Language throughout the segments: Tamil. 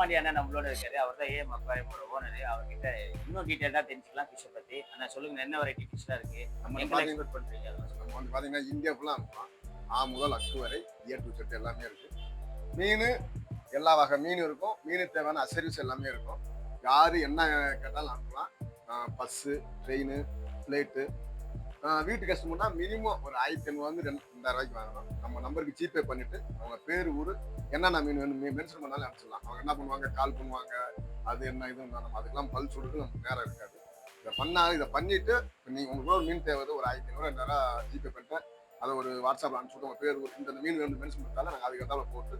வீரபாண்டி அண்ணன் நம்மளோட இருக்காரு. அவர் தான் ஏஎம் அக்வாரியமோட ஓனரு. அவர்கிட்ட இன்னும் டீட்டெயிலா தெரிஞ்சுக்கலாம் ஃபிஷ்ஷை பத்தி. அண்ணா சொல்லுங்க, என்ன வெரைட்டி ஃபிஷ்லாம் இருக்கு? நம்ம எங்கெல்லாம் எக்ஸ்போர்ட் பண்றீங்க? அதெல்லாம் சொல்லுங்க. நம்ம வந்து பார்த்தீங்கன்னா இந்தியா ஃபுல்லாக அனுப்பலாம். ஆ முதல் அக்கு வரை ஏ டு செட் எல்லாமே இருக்கு. மீன் எல்லா வகை மீன் இருக்கும். மீனுக்கு தேவையான சர்வீஸ் எல்லாமே இருக்கும். யாரு என்ன கேட்டாலும் அனுப்பலாம். Bus, train, flight. வீட்டு கஸ்டமர்னா மினிமம் ஒரு 1500 2000 வாங்கணும். நம்ம நம்பருக்கு ஜிபே பண்ணிட்டு அவங்க பேர் ஊர் என்னென்ன மீன் வேணும் மென்ஷன் பண்ணாலும் அனுப்பிச்சிடலாம். அவங்க என்ன பண்ணுவாங்க, கால் பண்ணுவாங்க, அது என்ன இது நம்ம அதுக்கெல்லாம் பல் சொல்லிட்டு நமக்கு நேரம் இருக்காது. இதை பண்ணிட்டு நீங்கள் உங்களுக்கு ஒரு மீன் தேவை ஒரு 1500 2000 ஜிபே பண்ணிட்டு அதை ஒரு வாட்ஸ்அப்பில் அனுப்பிச்சு உங்கள் பேர் ஊர் இந்த மீன் வேணும் மென்ஷன் பண்ணிட்டாலும் நாங்கள் அதுக்கு எதாவது போட்டு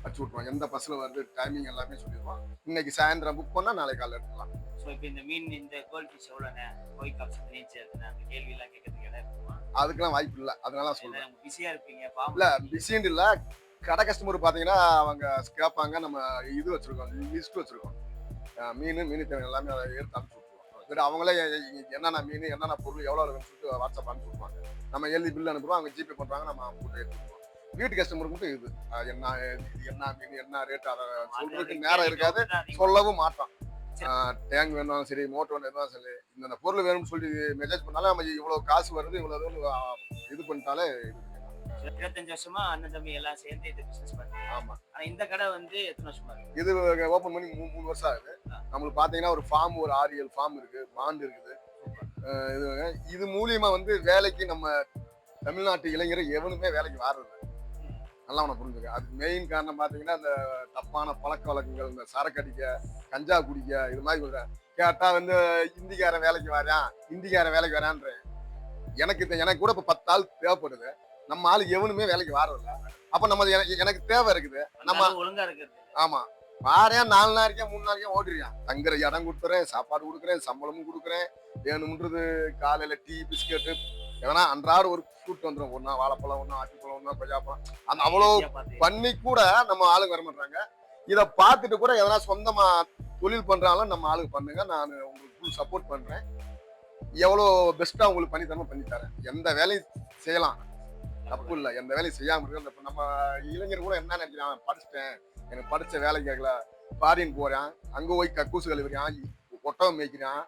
வச்சு விட்ருவோம். எந்த பஸ்ஸில் வருது டைமிங் எல்லாமே சொல்லிடுவோம். இன்னைக்கு சாயந்தரம் புக் பண்ணால் நாளைக்கு காலையில் எடுத்துக்கலாம். ஸோ இப்போ இந்த மீன் இந்த கோல்ட் ஃபிஷ் எவ்வளோண்ணே? கோய் காப்ஸ் நீச்சு இருக்குண்ணே, அந்த கேள்வியெல்லாம் கேட்கறதுக்கு இடம் இருக்குமா? அதுக்கெல்லாம் வாய்ப்பு இல்லை. அதனால சொல்றேன். பிஸியா இருப்பீங்க. இல்லை பிஸின்னு இல்லை. கடை கஸ்டமர் பார்த்தீங்கன்னா அவங்க கேட்பாங்க. நம்ம இது வச்சிருக்கோம், லிஸ்ட் வச்சிருக்கோம். மீன் தேவை எல்லாமே அதை எடுத்து அனுப்பிச்சு விட்டுருவோம். அவங்களே என்னென்ன மீன் என்னென்ன பொருள் எவ்வளோ இருக்குன்னு சொல்லிட்டு வாட்ஸ்அப் அனுப்பிச்சு விட்டுருவாங்க. நம்ம எழுதி பில் அனுப்புறோம், அவங்க ஜிபே பண்ணுறாங்க, நம்ம போட்டு எடுத்துருவோம். வீட்டு கஸ்டமருக்கு மட்டும் இது என்ன மீன் என்ன ரேட் அதை சொல்றதுக்கு நேரம் இருக்காது, சொல்லவும் மாட்டோம். டேங்க் வேணும் சரி, மோட்டர் வேணும் எதுவும் சரி, இந்த பொருள் வேணும்னு சொல்லி மெசேஜ் பண்ணாலே நம்ம இவ்வளவு காசு வருது இவ்வளவு இது பண்ணிட்டாலே 25 வருஷமா அண்ணன் தம்பி எல்லாம் சேர்ந்து இந்த பிசினஸ் பண்றீங்க. ஆமா. ஆனா இந்த கடை வந்து எத்தனை வருஷமா இருக்கு? இது ஓபன் பண்ணி 3 வருஷம் ஆகுது. நம்மளுக்கு பாத்தீங்கன்னா ஒரு ஃபார்ம் ஒரு 6-7 ஃபார்ம் இருக்கு, பாண்ட் இருக்குது. இது மூலியமா வந்து வேலைக்கு நம்ம தமிழ்நாட்டு இளைஞர் எவனுமே வேலைக்கு வாடுறது நல்லா அவனை புரிஞ்சுக்க. அதுக்கு மெயின் காரணம் பாத்தீங்கன்னா இந்த தப்பான பழக்க வழக்கங்கள், இந்த சரக்கு அடிக்க, கஞ்சா குடிக்க, இது மாதிரி கேட்டா வந்து இந்திக்காரன் வேலைக்கு வரான்றேன். எனக்கு கூட இப்ப 10 ஆள் தேவைப்படுது. நம்ம ஆளு எவனுமே வேலைக்கு வாரதில்ல. அப்ப நம்ம எனக்கு தேவை இருக்குது. நம்ம ஒழுங்கா இருக்குது. ஆமா, வாரேன் 4 நாளைக்கே 3 நாளைக்கே ஓடிடுறேன். தங்குற இடம் கொடுத்துறேன், சாப்பாடு கொடுக்குறேன், சம்பளமும் கொடுக்குறேன். வேணும்ன்றது காலையில டீ பிஸ்கெட்டு எதனா அன்றாட ஒரு ஃப்ரூட் வந்துடும். ஒன்னா வாழைப்பழம், ஒன்னா ஆட்டிப்பழம், ஒன்னா கொய்யாப்பழம். அந்த அவ்வளோ பண்ணி கூட நம்ம ஆளுங்க வர மாட்டாங்க. இதை பார்த்துட்டு கூட எதனா சொந்தமா தொழில் பண்றாலும் நம்ம ஆளுங்க பண்ணுங்க, நான் உங்களுக்கு ஃபுல் சப்போர்ட் பண்றேன். எவ்வளோ பெஸ்டா உங்களுக்கு பண்ணி தரேன். எந்த வேலையும் செய்யலாம், தப்பு இல்லை. எந்த வேலையும் செய்யாம இருக்கு. நம்ம இளைஞர் கூட என்ன நினைக்கிறான், படிச்சுட்டேன், எனக்கு படிச்ச வேலை கேட்கல, ஃபாரின் போறேன், அங்க போய் கக்கூசு கழுவுறான், ஒட்டகம் மேய்க்கிறான்,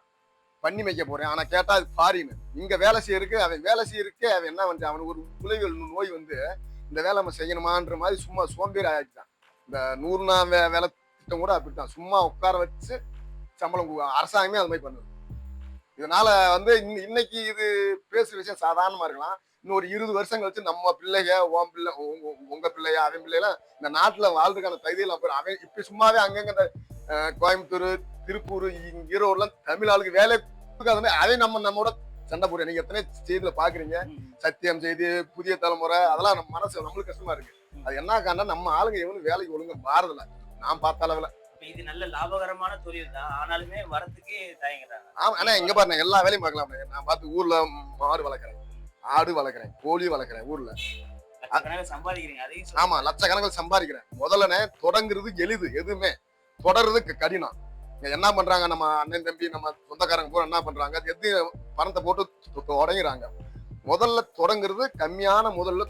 பண்ணி மேய்க்க போறேன். ஆனா கேட்டா அது ஃபாரின். இங்க வேலை செய்யறதுக்கு அவன் என்ன வந்து அவனுக்கு ஒரு குலைகள் நோய் வந்து இந்த வேலை நம்ம செய்யணுமான்ற மாதிரி சும்மா சோம்பேறி ஆகிட்டான். இந்த 100 நாள் வேலை திட்டம் கூட அப்படித்தான், சும்மா உட்கார வச்சு சம்பளம் அரசாங்கமே அது மாதிரி பண்ணுது. இதனால வந்து இன்னைக்கு இது பேசுற விஷயம் சாதாரணமா இருக்கலாம். இன்னும் ஒரு 20 வருஷம் கழிச்சு நம்ம பிள்ளைங்க, உன் பிள்ளை, உங்க பிள்ளையா, அவன் பிள்ளைலாம் இந்த நாட்டுல வாழ்றதுக்கான தகுதியில் அவன் இப்ப சும்மாவே அங்கங்க இந்த கோயம்புத்தூர், திருப்பூர், ஈரோடுலாம் தமிழ் ஆளுக்கு வேலை கொடுக்காத அதே நம்மோட சண்டை போடுற. நீங்க எத்தனை செய்தியில பாக்குறீங்க, சத்தியம் செய்தி, புதிய தலைமுறை, அதெல்லாம் நம்ம மனசு நம்மளுக்கு கஷ்டமா இருக்கு. அது என்ன காரணம், நம்ம ஆளுங்க எவனும் வேலைக்கு ஒழுங்கா மாறதில்ல. நான் பார்த்த அளவுல இது நல்ல லாபகரமான தொழில் தான், ஆனாலுமே வரத்துக்கு தயங்குறாங்க. ஆமா, ஆனா இங்க பாருங்க எல்லா வேலையும் பார்க்கலாம். நான் பார்த்து ஊர்ல மாடு வளர்க்குறேன், ஆடு வளர்க்குறேன், கோழி வளர்க்குறேன். ஊர்ல சம்பாதிக்கிறீங்க. அதையும் ஆமா, லட்சக்கணக்கில் சம்பாதிக்கிறேன். முதல்ல தொடங்குறது எளிது, எதுவுமே தொடர்றது கடினம். என்ன பண்றாங்க, நம்ம அண்ணன் தம்பி நம்ம சொந்தக்காரங்க போற என்ன பண்றாங்க, எது பணத்தை போட்டு உடையிறாங்க. முதல்ல தொடங்குறது கம்மியான முதல்ல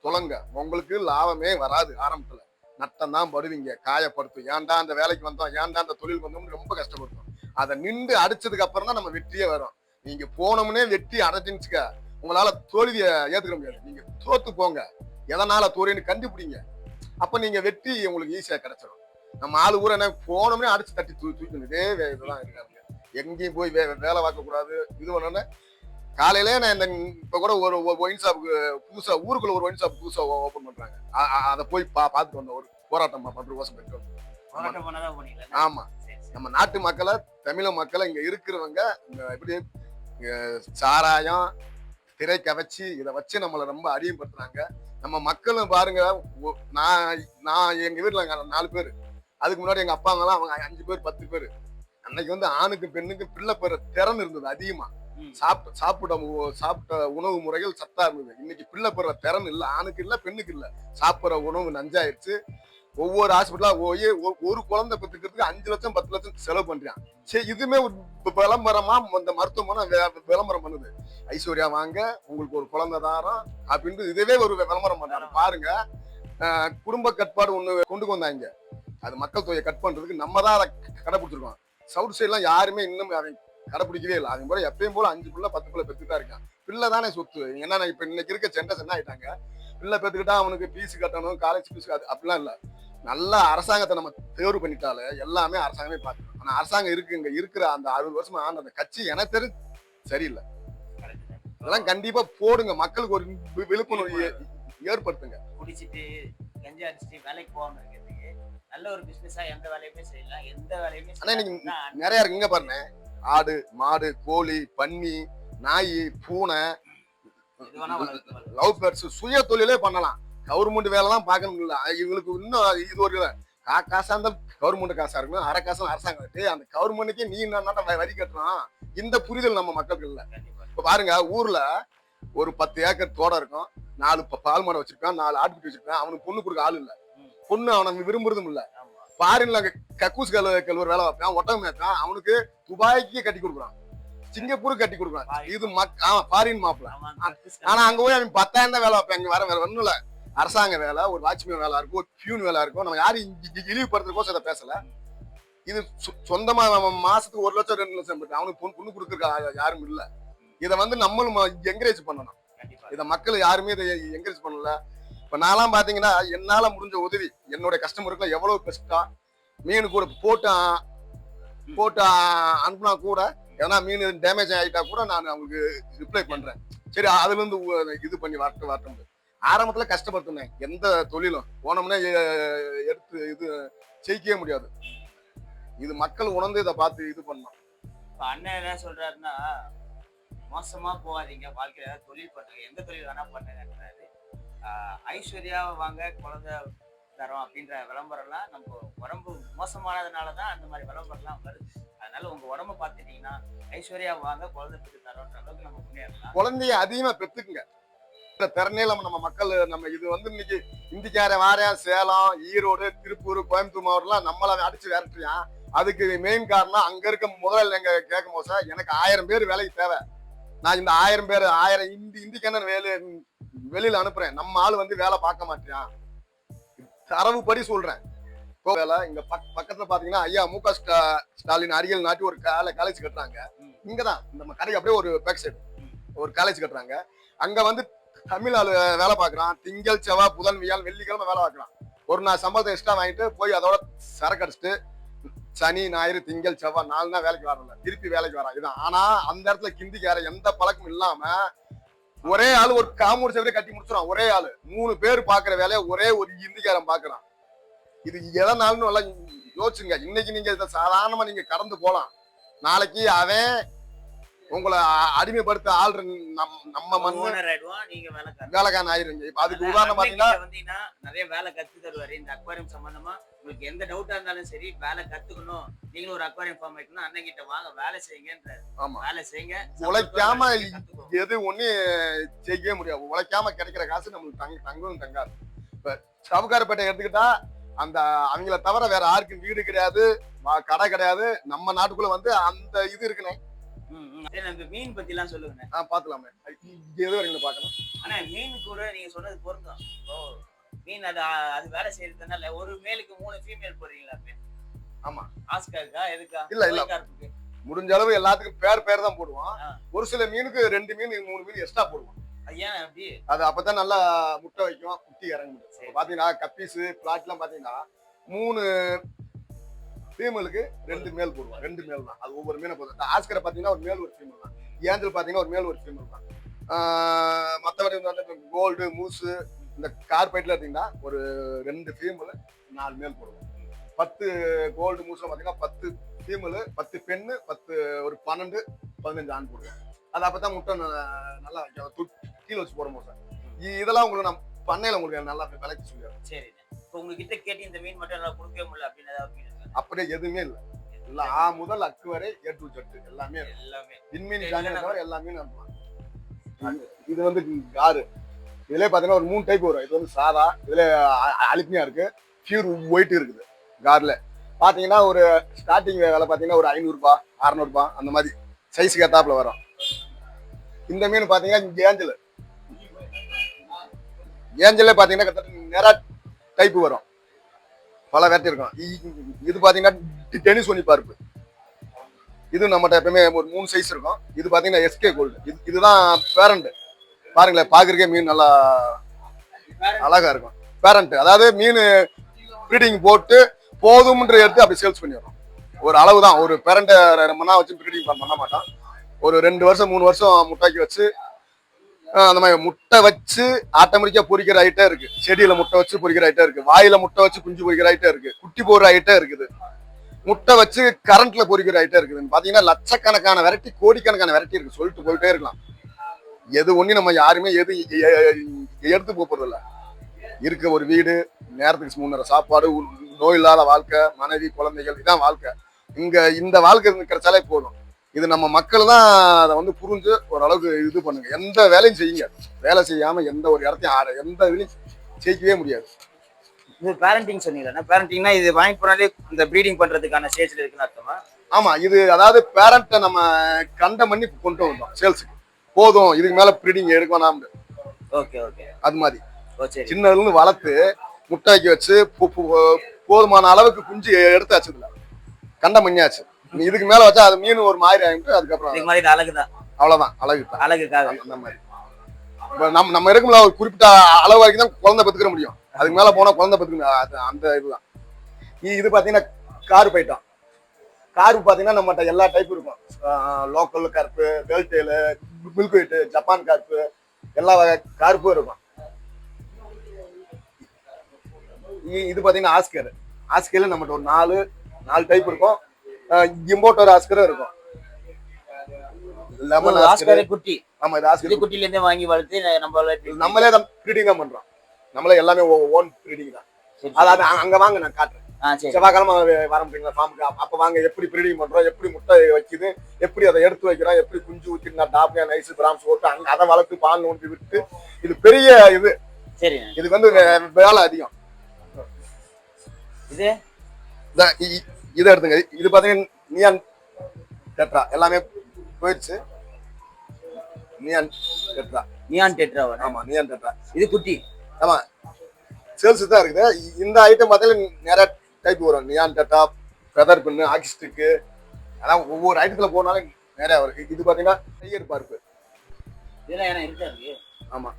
தொடங்க. உங்களுக்கு லாபமே வராது. ஆரம்பத்துல நட்டம் தான் படுவீங்க, காயப்படுத்தும். ஏன்டா அந்த வேலைக்கு வந்தோம், ஏன்டா அந்த தொழில் வந்தோம்னு ரொம்ப கஷ்டப்படுத்தும். அதை நின்று அடிச்சதுக்கு அப்புறம் தான் நம்ம வெற்றியே வரும். நீங்க போனோம்னே வெற்றி அடைஞ்சுக்க உங்களால தோல்வியை ஏத்துக்க முடியாது. நீங்க தோத்து போங்க, எதனால தோல்வின்னு கண்டுபிடிங்க. அப்ப நீங்க வெற்றி உங்களுக்கு ஈஸியா கிடைச்சிடும். நம்ம ஆளு ஊர என்ன போனோம்னே அடிச்சு தட்டி தூக்கணும். இதே இதுதான் இருக்காங்க. எங்கேயும் போய் வேலை பார்க்க கூடாது. இது பண்ணோன்னு காலையிலே நான் இந்த இப்ப கூட ஒரு ஒயின் ஷாப்புக்கு புதுசா, ஊருக்குள்ள ஒரு ஒயின் ஷாப் புதுசா ஓபன் பண்றாங்க. அதை போய் பார்த்துட்டு வந்த ஒரு போராட்டம் பண்ற கோசம் போயிட்டு. ஆமா, நம்ம நாட்டு மக்களை, தமிழ மக்களை, இங்க இருக்கிறவங்க எப்படி சாராயம், திரை கவச்சி இதை வச்சு நம்மளை ரொம்ப அறிமுகப்படுத்துறாங்க. நம்ம மக்களும் பாருங்க, நான் எங்க வீட்டுல 4 பேர். அதுக்கு முன்னாடி எங்க அப்பாங்கெல்லாம் அவங்க 5 பேர் 10 பேர். அன்னைக்கு வந்து ஆணுக்கு பெண்ணுக்கு பிள்ளை பெற திறன் இருந்தது அதிகமா. சாப்பிட்ட உணவு முறைகள் சத்தா இருந்தது. இன்னைக்கு பிள்ளை பெற திறன் இல்லை, ஆணுக்கு இல்லை பெண்ணுக்கு இல்லை. சாப்பிட்ற உணவு நஞ்சாயிருச்சு. ஒவ்வொரு ஹாஸ்பிட்டலா போய் ஒரு குழந்தை பெற்றுக்கிறதுக்கு 5 லட்சம் 10 லட்சம் செலவு பண்றான். சரி, இதுமே ஒரு விளம்பரமா இந்த மருத்துவமனை விளம்பரம் பண்ணுது. ஐஸ்வர்யா வாங்க, உங்களுக்கு ஒரு குழந்தை தாரம் அப்படின்ட்டு இதுவே ஒரு விளம்பரம் பண்றாங்க. பாருங்க, குடும்ப கட்டுப்பாடு ஒண்ணு கொண்டு வந்தாங்க. அது மக்கள் தொகையை கட் பண்றதுக்கு நம்ம தான் அதை கடைபிடிச்சிருக்கோம். சவுத் சைட்லாம் யாருமே இன்னும் அவன் கடைபிடிக்கவே இல்லை. அவங்க போல எப்பயும் போல 5 புள்ள 10 புள்ள பெற்றுட்டு தான் இருக்கான். பிள்ளை தானே சொத்து. என்னன்னா இப்ப இன்னைக்கு இருக்க ஜென்ரேஷன் என்ன ஆயிட்டாங்க, பிள்ளை பெற்றுக்கிட்டா அவனுக்கு ஃபீஸ் கட்டணும், காலேஜ் ஃபீஸ், அது அப்படிலாம் இல்லை. நல்லா அரசாங்கத்தை நம்ம தேர்வு பண்ணிட்டாலே எல்லாமே அரசாங்கமே பார்க்கணும். ஆனா அரசாங்கம் இருக்கு, இங்க இருக்கிற அந்த 60 வருஷமா அந்த கட்சி எனக்கு தெரிஞ்சு சரியில்லை. அதெல்லாம் கண்டிப்பா போடுங்க, மக்களுக்கு ஒரு விழிப்புணர்வு ஏற்படுத்துங்க. குடிச்சிட்டு கஞ்சா அடிச்சுட்டு வேலைக்கு போகாம இருக்கிறதுக்கு நல்ல ஒரு பிசினஸா எந்த வேலையுமே செய்யலாம், எந்த வேலையுமே ஆனா இன்னைக்கு நிறைய இருக்கு. இங்க பாருங்க, ஆடு, மாடு, கோழி, பன்னி, நாய், பூனை, லவ் பேர்ட்ஸ், சுய தொழிலே பண்ணலாம். கவர்மெண்ட் வேலை தான் பார்க்கணும் இல்ல. இவங்களுக்கு இன்னும் இது ஒரு காசா இருந்தாலும் கவர்மெண்ட் காசா இருக்கணும், அரை காசு அரசாங்கம். அந்த கவர்மெண்ட்டுக்கு நீ என்ன வரி கட்டணும், இந்த புரிதல் நம்ம மக்களுக்கு இல்ல. இப்ப பாருங்க, ஊர்ல ஒரு 10 ஏக்கர் தோட்டம் இருக்கும், 4 பால் மாடை வச்சிருக்கான், 4 ஆட்டுக்குட்டி வச்சிருக்கான். அவனுக்கு பொண்ணு கொடுக்க ஆள் இல்ல, பொண்ணு அவனை விரும்புறதும் இல்ல. ஃபாரின்ல கக்கூஸ் கல்வர் வேலை வைப்பான், ஒட்டகம் மேய்ப்பான், அவனுக்கு துபாய்க்கு கட்டி கொடுக்குறான், சிங்கப்பூருக்கு கட்டி கொடுக்குறான். இது ஃபாரின் மாப்பிள்ள. ஆனா அங்க போய் அவன் 10,000 தான் வேலை வைப்பான். வேற ஒண்ணும் இல்ல, அரசாங்க வேலை, ஒரு வாட்ச்மேன் வேலை இருக்கும், ஒரு பியூன் வேலை இருக்கும். நம்ம யாரும் இழிவுபடுத்துறதுக்கோசம் இதை பேசல. இது சொந்தமா மாசத்துக்கு 1 லட்சம் 2 லட்சம் இருக்கு, அவனுக்கு பொண்ணு கொடுத்துருக்க யாரும் இல்ல. இதை நம்மளும் என்கரேஜ் பண்ணணும். இதை மக்கள் யாருமே இதை என்கரேஜ் பண்ணல. இப்ப நான்லாம் பாத்தீங்கன்னா என்னால முடிஞ்ச உதவி என்னோட கஸ்டமருக்குலாம் எவ்வளவு பெஸ்டா மீன் கூட போட்டு அனுப்புனா கூட, ஏன்னா மீன் டேமேஜ் ஆகிட்டா கூட நான் அவங்களுக்கு ரிப்ளை பண்றேன். சரி, அதுல இருந்து இது பண்ணி வரட்டும். ஆரம்பத்துல கஷ்டப்படுத்தினேன். எந்த தொழிலும் போனோம்னா எடுத்து இது ஜெயிக்கவே முடியாது. இது மக்கள் உணர்ந்து இதை பார்த்து இது பண்ணணும். இப்ப அண்ணன் என்ன சொல்றாருன்னா, மோசமா போகாதீங்க, வாழ்க்கையில ஏதாவது தொழில் பண்ணுங்க, எந்த தொழில் வேணா பண்ணுங்கன்றாரு. ஐஸ்வர்யாவை வாங்க குழந்தை தரோம் அப்படின்ற விளம்பரம்லாம் நம்ம உடம்பு மோசமானதுனாலதான் அந்த மாதிரி விளம்பரம்லாம் வருது. அதனால உங்க உடம்ப பார்த்துட்டீங்கன்னா ஐஸ்வர்யா வாங்க குழந்தை பெற்று தரோன்ற அளவுக்கு நம்ம முன்னேறலாம். குழந்தைய அதிகமா பெற்றுக்குங்க. திறனையில நம்ம மக்கள் நம்ம இது இன்னைக்கு இந்திக்கார வாரியா சேலம், ஈரோடு, திருப்பூர், கோயம்புத்தூர் மாவட்டம்லாம் நம்மள அடிச்சு விரட்டுறியான். அதுக்கு மெயின் காரணம் அங்க இருக்க முதல்ல எங்க கேட்கும் போது, எனக்கு 1000 பேர் வேலைக்கு தேவை, நான் இந்த 1000 பேர் 1000 இந்திக்கன்னு வெளியில அனுப்புறேன், நம்ம ஆளு வேலை பார்க்க மாட்டேன். தரவு படி சொல்றேன். வேலை இங்க பக்கத்துல பாத்தீங்கன்னா ஐயா மு.க. ஸ்டாலின் அருகில் நாட்டி ஒரு காலேஜ் கட்டுறாங்க. இங்கதான் நம்ம கடைக்கு அப்படியே ஒரு பேக் சைடு ஒரு காலேஜ் கட்டுறாங்க. அங்க தமிழ் ஆளு வேலை பார்க்கறான். திங்கள், செவ்வாய், புதன், வியாழன், வெள்ளிக்கிழமை வேலை பார்க்கறான். ஒரு நாள் சம்பளத்தை எக்ஸ்ட்ரா வாங்கிட்டு போய் அதோட சரக்கு அடிச்சுட்டு சனி, ஞாயிறு, திங்கள், செவ்வாய் 4 நாள் வேலைக்கு வரல, திருப்பி வேலைக்கு வரான். இதான். ஆனா அந்த இடத்துல கிந்திக்கார எந்த பழக்கமும் இல்லாம ஒரே ஆளு ஒரு காமூர் சேவரே கட்டி முடிச்சிடான். ஒரே ஆளு 3 பேர் பாக்குற வேலையை ஒரே ஒரு இந்திக்காரன் பாக்குறான். இது எதனாலும் நல்லா யோசிச்சுங்க. இன்னைக்கு நீங்க இதை சாதாரணமா நீங்க கடந்து போலாம், நாளைக்கு அவன் உங்களை அடிமைப்படுத்த ஆள் நம்ம வேலைக்கான ஆயிருங்க. இப்ப அதுக்கு உதாரணம் பாத்தீங்கன்னா நிறைய வேலை கத்து தருவாரு. இந்த அக்வாரியம் சம்பந்தமா உங்களுக்கு எந்த டவுட்டா இருந்தாலும் சரி, வேலை கத்துக்கணும், நீங்களும் ஒரு அக்வாரியம் ஃபார்ம் வைக்கணும், அண்ணன் கிட்ட வாங்க வேலை செய்யுங்கன்ற. வேலை செய்யுங்க. உழைக்காம எது ஒண்ணு செய்யவே முடியாது. உழைக்காம கிடைக்கிற காசு நம்மளுக்கு தங்கும் தங்காது. இப்ப சவுகாரப்பேட்டை எடுத்துக்கிட்டா அந்த அவங்கள தவிர வேற யாருக்கும் வீடு கிடையாது, கடை கிடையாது. நம்ம நாட்டுக்குள்ள அந்த இது இருக்குண்ணே. மீன் பத்தி எல்லாம் சொல்லுங்க. பாத்துலாமே, எது வரைக்கும் பாக்கலாம். ஆனா மீன் கூட நீங்க சொன்னது பொருந்தும். மீன் அது வேலை செய்யறதுனால ஒரு மேலுக்கு 3 ஃபீமேல் போடுறீங்களா? ஆமா. ஆஸ்கருக்கா எதுக்கா? இல்ல முடிஞ்ச அளவு எல்லாத்துக்கும் பேர் தான் போடுவோம். ஒரு சில மீனுக்கு 2 மீன் 3 மீன் எக்ஸ்ட்ரா போடுவோம். ஏன் அப்படி? அது அப்பதான் நல்லா முட்டை வைக்கும், குட்டி இறங்கும். பாத்தீங்கன்னா கப்பீஸ் பிளாட் எல்லாம் பாத்தீங்கன்னா 3 ஃபீமேலுக்கு 2 மேல் போடுவோம். 2 மேல் தான். அது ஒவ்வொரு மீனை போதும். ஆஸ்கரை பாத்தீங்கன்னா ஒரு மேல் ஒரு ஃபீமேல் தான். ஏஞ்சல் பாத்தீங்கன்னா ஒரு மேல் ஒரு ஃபீமேல் தான். மற்றபடி கோல்டு, மூசு, இந்த கார்பெட்ல எடுத்தீங்கன்னா ஒரு 2 ஃபீமேல் 4 மேல் போடுவோம். 10 கோல்டு மூசுல பாத்தீங்கன்னா 10 ஃபீமேல் 10 பெண்ணு 10 ஒரு 12 15 ஆண் போடுவோம். அது அப்பதான் முட்டை நல்லா கீழே வச்சு போடும்போது சார். இதெல்லாம் உங்களுக்கு நான் பண்ணையில உங்களுக்கு நல்லா விலைக்கு சொல்லிடுறேன். சரி, இப்போ உங்ககிட்ட கேட்டு இந்த மீன் மட்டும் எல்லாம் கொடுக்கவே முடியல அப்படின்னு ஏதாவது அப்படியே எதுவுமே இல்லை. இல்ல முதல் அக்கு வரை A to Z எல்லாமே விண்மீன் தவிர எல்லாமே அனுப்பலாம். இது காரு. இதுல பாத்தீங்கன்னா ஒரு 3 டைப் வரும். இது சாதா, இதுல அலிப்னியா இருக்கு, பியூர் ஒயிட் இருக்குது. கார்ல பாத்தீங்கன்னா ஒரு ஸ்டார்டிங் விலை பாத்தீங்கன்னா ஒரு 500 ரூபாய் 600 ரூபாய் அந்த மாதிரி சைஸுக்கு ஏத்தாப்புல வரும். இந்த மீன் பாத்தீங்கன்னா ஏஞ்சல்ல பாத்தீங்கன்னா நெரா டைப் வரும். பல வெரைட்டி இருக்கும். இது பாத்தீங்கன்னா டென்னிஸ் ஒனி பார்ப்பு. இது நம்மகிட்ட எப்பவுமே ஒரு 3 சைஸ் இருக்கும். இது பாத்தீங்கன்னா எஸ்கே கோல்டு. இதுதான் பேரண்ட். பாருங்களேன், பாக்குறதுக்கே மீன் நல்லா அழகா இருக்கும். பேரண்ட் அதாவது மீன் ப்ரீடிங் போட்டு போதும்ன்ற எடுத்து அப்படி சேல்ஸ் பண்ணிடுறோம். ஒரு அளவு தான். ஒரு பேரண்ட்டை ரொம்ப நாள் வச்சு ப்ரீடிங் பண்ண மாட்டோம். ஒரு 2 வருஷம் 3 வருஷம் முட்டைக்கு வச்சு அந்த மாதிரி முட்டை வச்சு ஆட்டோமேட்டிக்கா பொரிக்கிற ஐட்டம் இருக்கு. செடியில முட்டை வச்சு பொரிக்கிற ஐட்டம் இருக்கு. வாயில முட்டை வச்சு குஞ்சு பொரிக்கிற ஐட்டம் இருக்கு. குட்டி போடுற ஐட்டம் இருக்குது. முட்டை வச்சு கரண்ட்ல பொரிக்கிற ஐட்டம் இருக்குதுன்னு பாத்தீங்கன்னா லட்சக்கணக்கான வெரைட்டி, கோடிக்கணக்கான வெரைட்டி இருக்கு. சொல்லிட்டு போயிட்டே இருக்கலாம். எது ஒண்ணு நம்ம யாருமே எது எடுத்து போறது இல்ல. இருக்க ஒரு வீடு, நேரத்துக்கு 3 நேரம் சாப்பாடு, நோய் இல்லாத வாழ்க்கை, மனைவி குழந்தைகள், இதான் வாழ்க்கை. இந்த வாழ்க்கை கிடைச்சாலே போதும். இது நம்ம மக்கள் தான் அதை வந்து புரிஞ்சு ஓரளவுக்கு இது பண்ணுங்க. எந்த வேலையும் செய்யுங்க. வேலை செய்யாம எந்த ஒரு இடத்தையும் எந்த இதுலையும் ஜெயிக்கவே முடியாது. இது பேரண்டிங் சொன்னீங்களா? பேரண்டிங்னா இது வாங்கி போனாலே இந்த ப்ரீடிங் பண்றதுக்கான ஸ்டேஜ்ல இருக்குன்னு அர்த்தமா? ஆமா, இது அதாவது பேரண்ட்டை நம்ம கண்டம் பண்ணி கொண்டு வந்தோம் சேல்ஸுக்கு. போதும், இதுக்கு மேல ப்ரீடிங் எடுக்க வேணாம்னு. Okay okay. அது மாதிரி சின்னதுல இருந்து வளர்த்து முட்டைக்கு வச்சு போதுமான அளவுக்கு குஞ்சு எடுத்தாச்சு. இதுல கண்டம் பண்ணியாச்சு. இதுக்கு மேல வச்சா அது மீன் ஒரு மாதிரி ஆகிட்டு அதுக்கப்புறம் அழகுதான். அவ்வளவுதான், அழகு அழகுக்காக அந்த மாதிரி. நம்ம இருக்கும்ல ஒரு குறிப்பிட்ட அளவு வரைக்கும் தான் குழந்தை பெற்றுக்க முடியும். அதுக்கு மேல போனா குழந்தை பெற்றுக்க அந்த இதுதான். இது பாத்தீங்கன்னா கார்ப் ஐட்டம். கார்ப் பாத்தீங்கன்னா நம்மகிட்ட எல்லா டைப் இருக்கும். லோக்கல் கார்ப்பு, வேல்டெயிலு, மில்க் ஒயிட், ஜப்பான் கார்ப்பு, எல்லா வகை கார்ப்பும் இருக்கும். இது பாத்தீங்கன்னா ஆஸ்கர். ஆஸ்கர்ல நம்மகிட்ட ஒரு 4 டைப் இருக்கும். இம்போர்ட்டர் ஆஸ்கரும் இருக்கும். லெமன் ஆஸ்கர் குட்டி. ஆமா, இது ஆஸ்கர் குட்டில இருந்தே வாங்கி வளர்த்து நம்மளே தான் ப்ரீடிங் தான் பண்றோம். நம்மளே எல்லாமே ஓன் ப்ரீடிங் தான். அதாவது அங்க வாங்க நான் காட்டுறேன். செவ்வாய்க்கிழமை வர முடியுங்களா ஃபார்முக்கு? அப்ப வாங்க, எப்படி ப்ரீடிங் பண்றோம், எப்படி முட்டை வைக்குது, எப்படி அதை எடுத்து வைக்கிறோம், எப்படி குஞ்சு ஊத்தினா டாப்யா நைஸ் பிராம்ஸ் போட்டு அங்க அதை வளர்த்து பால் ஊற்றி விட்டு, இது பெரிய இது. சரி, இது வந்து வேலை அதிகம். இதை எடுத்துங்க. இது பாத்தீங்கன்னா நியான் டெட்ரா. எல்லாமே போயிடுச்சு. Neon tetra. Neon tetra. ஆமா, நியான் டெட்ரா. இது குட்டி. ஆமா, சேல்ஸ் தான் இருக்குது. இந்த ஐட்டம் பார்த்தீங்கன்னா நிறைய டைப் வரும். நியான் டெட்ரா, ஃபெதர் பின்னு, ஆக்ஸ்டிக்கு, அதான் ஒவ்வொரு ஐட்டத்துல போனாலும் நிறைய வரும். இது பாத்தீங்கன்னா டைகர் பார்ப்பு. இதெல்லாம் என்ன இருக்கு? ஆமா,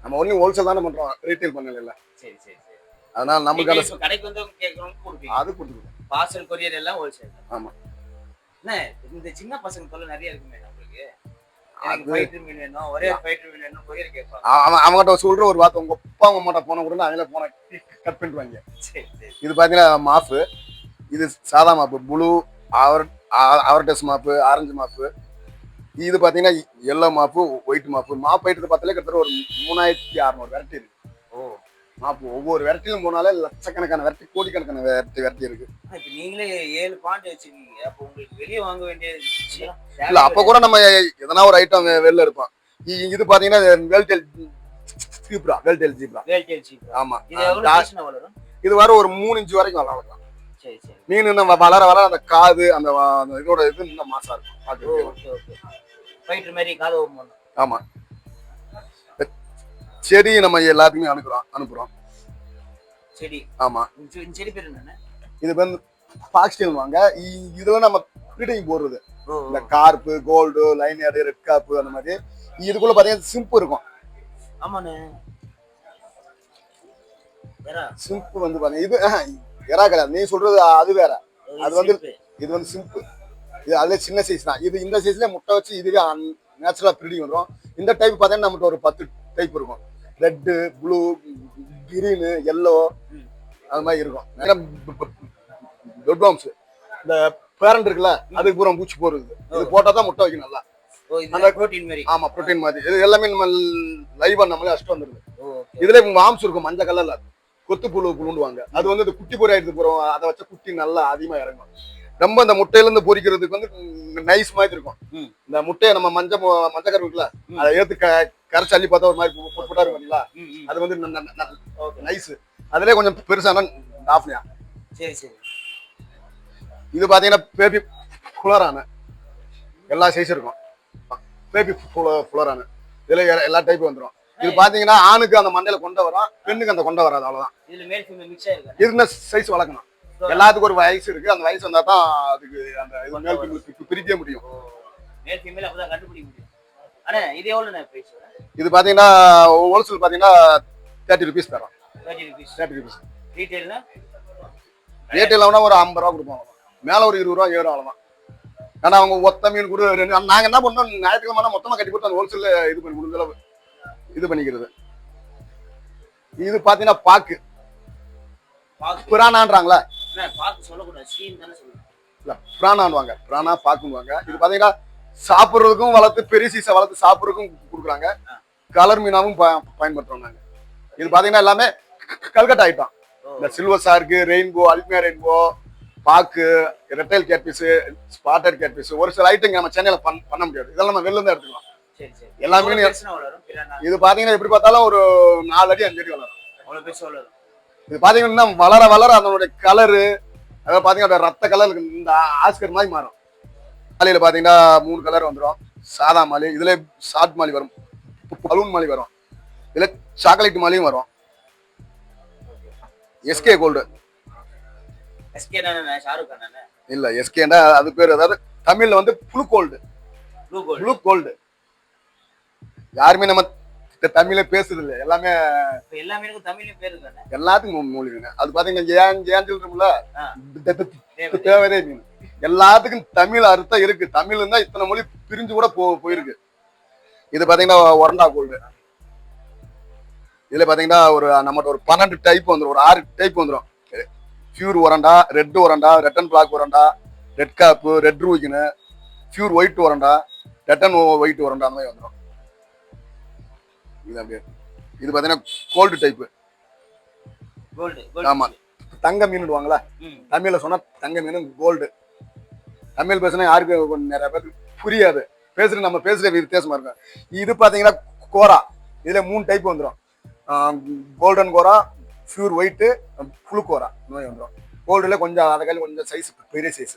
நம்ம ஒன்லி ஹோல்சேல் தானே பண்றோம், ரீட்டைல் பண்ணல. சரி சரி சரி. அதனால நமக்கு கடைக்கு வந்து கேக்குறோம் கொடுப்பீங்க. அது கொடுத்துருவோம். பார்சல் கொரியர் எல்லாம் ஹோல்சேல். ஆமா. என்ன இந்த சின்ன பசங்க தொல்லை நிறைய இருக்குமே உங்களுக்கு. எனக்கு ஃபைட்டர் மீன் வேணும், ஒரே ஃபைட்டர் மீன் வேணும், கொரியர் கேட்பாங்க. அவங்ககிட்ட சொல்ற ஒரு வார்த்தை, உங்க அப்பா உங்க அம்மாட்ட போன கூட அவங்களே போன கட் பண்ணிடுவாங்க. சரி சரி. இது பாத்தீங்கன்னா மாப்பு. இது சாதா மாப்பு, ப்ளூ, அவர்டஸ் மாப்பு, ஆரஞ்சு மாப்பு. இது பாத்தீங்கன்னா எல்லோ மாப்பு, ஒயிட் மாப்பு. மாப்பு ஐட்டத்தை பார்த்தாலே கிட்டத்தட்ட ஒரு 3600 வெரைட்டி இருக்கு. ஓ, மாப்பு ஒவ்வொரு வெரைட்டிலும் போனாலே லட்சக்கணக்கான வெரைட்டி, கோடிக்கணக்கான வெரைட்டி இருக்கு. இப்ப நீங்களே 7 பாண்ட் வச்சிருக்கீங்க. அப்ப உங்களுக்கு வெளியே வாங்க வேண்டியது இல்ல. அப்ப கூட நம்ம எதனா ஒரு ஐட்டம் வெளில இருப்போம். இது பாத்தீங்கன்னா வேல்டெயில் ஜீப்ரா. வேல்டெயில் ஜீப்ரா. ஆமா, இது வர ஒரு 3 இன்ச் வரைக்கும் வளரலாம். சரி சரி. மீன் இன்னும் வளர வர அந்த காது அந்த இதோட இது இன்னும் மாசா இருக்கும். Okay okay. ஃபைட்டர் மாதிரி காது ஓபன். ஆமா. செடி நம்ம எல்லாத்துக்குமே அனுப்புறோம். செடி. ஆமா. செடி பேர் என்ன? இது வந்து பாக்ஸ்டைல் வாங்க. இதுல நம்ம ப்ரீடிங் போடுறது. இந்த கார்ப்பு, கோல்டு, லைனர், ரெட் காப்பு அந்த மாதிரி. இதுக்குள்ள பாத்தீங்கன்னா சிம்பு இருக்கும். ஆமாண்ணே. சிம்பு வந்து பாத்தீங்கன்னா இது எறா கிடையாது. நீ சொல்றது அது வேற. அது வந்து இது வந்து சிம்பு. இது அதுல சின்ன சைஸ் தான். இது இந்த சைஸ்ல முட்டை வச்சு இதுவே நேச்சுரலா ப்ரீடிங் வந்துடும். இந்த டைப் பாத்தீங்கன்னா நம்மகிட்ட ஒரு 10 டைப் இருக்கும். ரெட்டு, ப்ளூ, கிரீனு, எல்லோ, அது மாதிரி இருக்கும். பெட்வாம்ஸ் இந்த பேரண்ட் இருக்குல்ல, அதுக்கு பூரா பூச்சி போடுறது. இது போட்டா தான் முட்டை வைக்கும் நல்லா. அந்த புரோட்டீன் மாதிரி. ஆமா, புரோட்டீன் மாதிரி. இது எல்லாமே நம்ம லைவா நம்மளே அஷ்டம் வந்துருது. இதுல மாம்ஸ் இருக்கும், மஞ்சள் கலர்ல கொத்து புழுண்டுவாங்க. அது வந்து இந்த குட்டி பொறி எடுத்து போறோம். அதை வச்ச குட்டி நல்லா அதிகமா இறங்கும். ரொம்ப இந்த முட்டையில இருந்து பொரிக்கிறதுக்கு வந்து நைஸ் மாதிரி இருக்கும். இந்த முட்டையை நம்ம மஞ்சள் கரு இருக்குல்ல, அதை ஏத்து கரைச்சி அள்ளி பார்த்தா ஒரு மாதிரி போட்டா இருக்குங்களா, அது வந்து நைஸ். அதுலயே கொஞ்சம் பெருசான டாஃப்னியா. சரி சரி. இது பாத்தீங்கன்னா பேபி புலரான எல்லா சைஸ் இருக்கும். பேபி புலரான இதுல எல்லா டைப்பும் வந்துடும். இது பாத்தீங்கன்னா ஆணுக்கு அந்த மண்டையில கொண்டை வரும், பெண்ணுக்கு அந்த கொண்டை வராது, அவ்வளவுதான். இதுல மேல் ஃபீமேல் மிக்ஸ் ஆயிருக்கு. இருந்த சைஸ் வளர்க்கணும். எல்லாத்துக்கும் ஒரு வயசு இருக்கு, அந்த வயசு வந்தா தான் அதுக்கு அந்த இது மேல் ஃபீமேல் பிரிக்க முடியும். மேல் ஃபீமேல் அப்பதான் கண்டுபிடிக்க முடியும். அண்ணா இது எவ்வளவு நான் பிரைஸ்? இது பாத்தீங்கன்னா ஹோல்சேல் பாத்தீங்கன்னா 30 rupees தரோம். 30 rupees. 30 rupees. ரீட்டைல்னா ரேட்டெல்லாம் ஒரு 50 ரூபா கொடுப்பாங்க, மேல ஒரு 20 ரூபா ஏறும், அவ்வளவுதான். ஆனா அவங்க ஒத்த மீன் கூட நாங்க என்ன பண்ணோம், ஞாயிற்றுக்கிழமை மொத்தமா கட்டி போட்டு அந்த ஹோல்சேல்ல இது பண்ணி முடிஞ்ச அளவு இது பண்ணிக்கிறது. இது பாத்தீங்கன்னா பாக்கு பிரானான்றாங்களா, பாக்கு சொல்லக்கூடாது, ஸ்ரீன் தானே சொல்லணும். இல்ல பிரானான்வாங்க, பிரானா பாக்குவாங்க. இது பாத்தீங்கன்னா சாப்பிடுறதுக்கும் வளர்த்து பெரிய சீசை வளர்த்து சாப்பிடுறதுக்கும் கொடுக்குறாங்க, கலர் மீனாவும் பயன்படுத்துறோம் நாங்க. இது பாத்தீங்கன்னா எல்லாமே கல்கட்டா ஐட்டம். இந்த சில்வர் ஷார்க்கு, ரெயின்போ, அல்மியா ரெயின்போ, பாக்கு, ரெட்டைல் கேட்பீஸ், ஸ்பாட்டர் கேட்பீஸ், ஒரு சில ஐட்டம் நம்ம சென்னையில பண்ண முடியாது, இதெல்லாம் நம்ம வெளில இருந்து எடுத்துக்கலாம். எல்லாமே இது பாத்தீங்கன்னா எப்படி பார்த்தாலும் ஒரு 4 அடி 5 அடி வளரும். இது பாத்தீங்கன்னா வளர வளர அதனுடைய கலரு, அதாவது பாத்தீங்கன்னா ரத்த கலர் இந்த ஆஸ்கர் மாதிரி மாறும். மாலையில பாத்தீங்கன்னா 3 கலர் வந்துடும். சாதா மாலி, இதுல ஷார்ட் மாலி வரும், பலூன் மாலி வரும், இதுல சாக்லேட் மாலியும் வரும். எஸ்கே கோல்டு இல்ல, எஸ்கேன்னா அது பேர், அதாவது தமிழ்ல வந்து ப்ளூ கோல்டு. ப்ளூ கோல்டு யாருமே நம்ம தமிழ்ல பேசுறது இல்லை, எல்லாமே எல்லாத்துக்கும் மூலிகை. அது பாத்தீங்கன்னா ஏஞ்சல்ல தேவதே மீன், எல்லாத்துக்கும் தமிழ் அர்த்தம் இருக்கு. தமிழ் இருந்தா இத்தனை மொழி பிரிஞ்சு கூட போயிருக்கு. இது பாத்தீங்கன்னா ஒரண்டா கோல்டு. இதுல பாத்தீங்கன்னா ஒரு நம்மகிட்ட ஒரு 12 டைப் வந்துடும், ஒரு 6 டைப் வந்துடும். Pure oranda, red oranda, red and black oranda, red cap, red ryukin, pure white oranda, red and white oranda, அந்த மாதிரி வந்துடும். இது அப்படியே இது பாத்தீங்கன்னா கோல்டு டைப்பு. ஆமா, தங்க மீன்டுவாங்களா தமிழ்ல சொன்னா, தங்க மீன் கோல்டு. தமிழ் பேசுனா யாருக்கு நிறைய பேருக்கு புரியாது, பேசுறது நம்ம பேசுற வித்தியாசமா இருக்கும். இது பாத்தீங்கன்னா கோரா, இதுல 3 டைப் வந்துடும். கோல்டன் கோரா, பியூர் ஒயிட்டு, புளு கோரா, இந்த மாதிரி வந்துடும். கோல்டுல கொஞ்சம் அதை கையில் கொஞ்சம் சைஸ் பெரிய சைஸ்,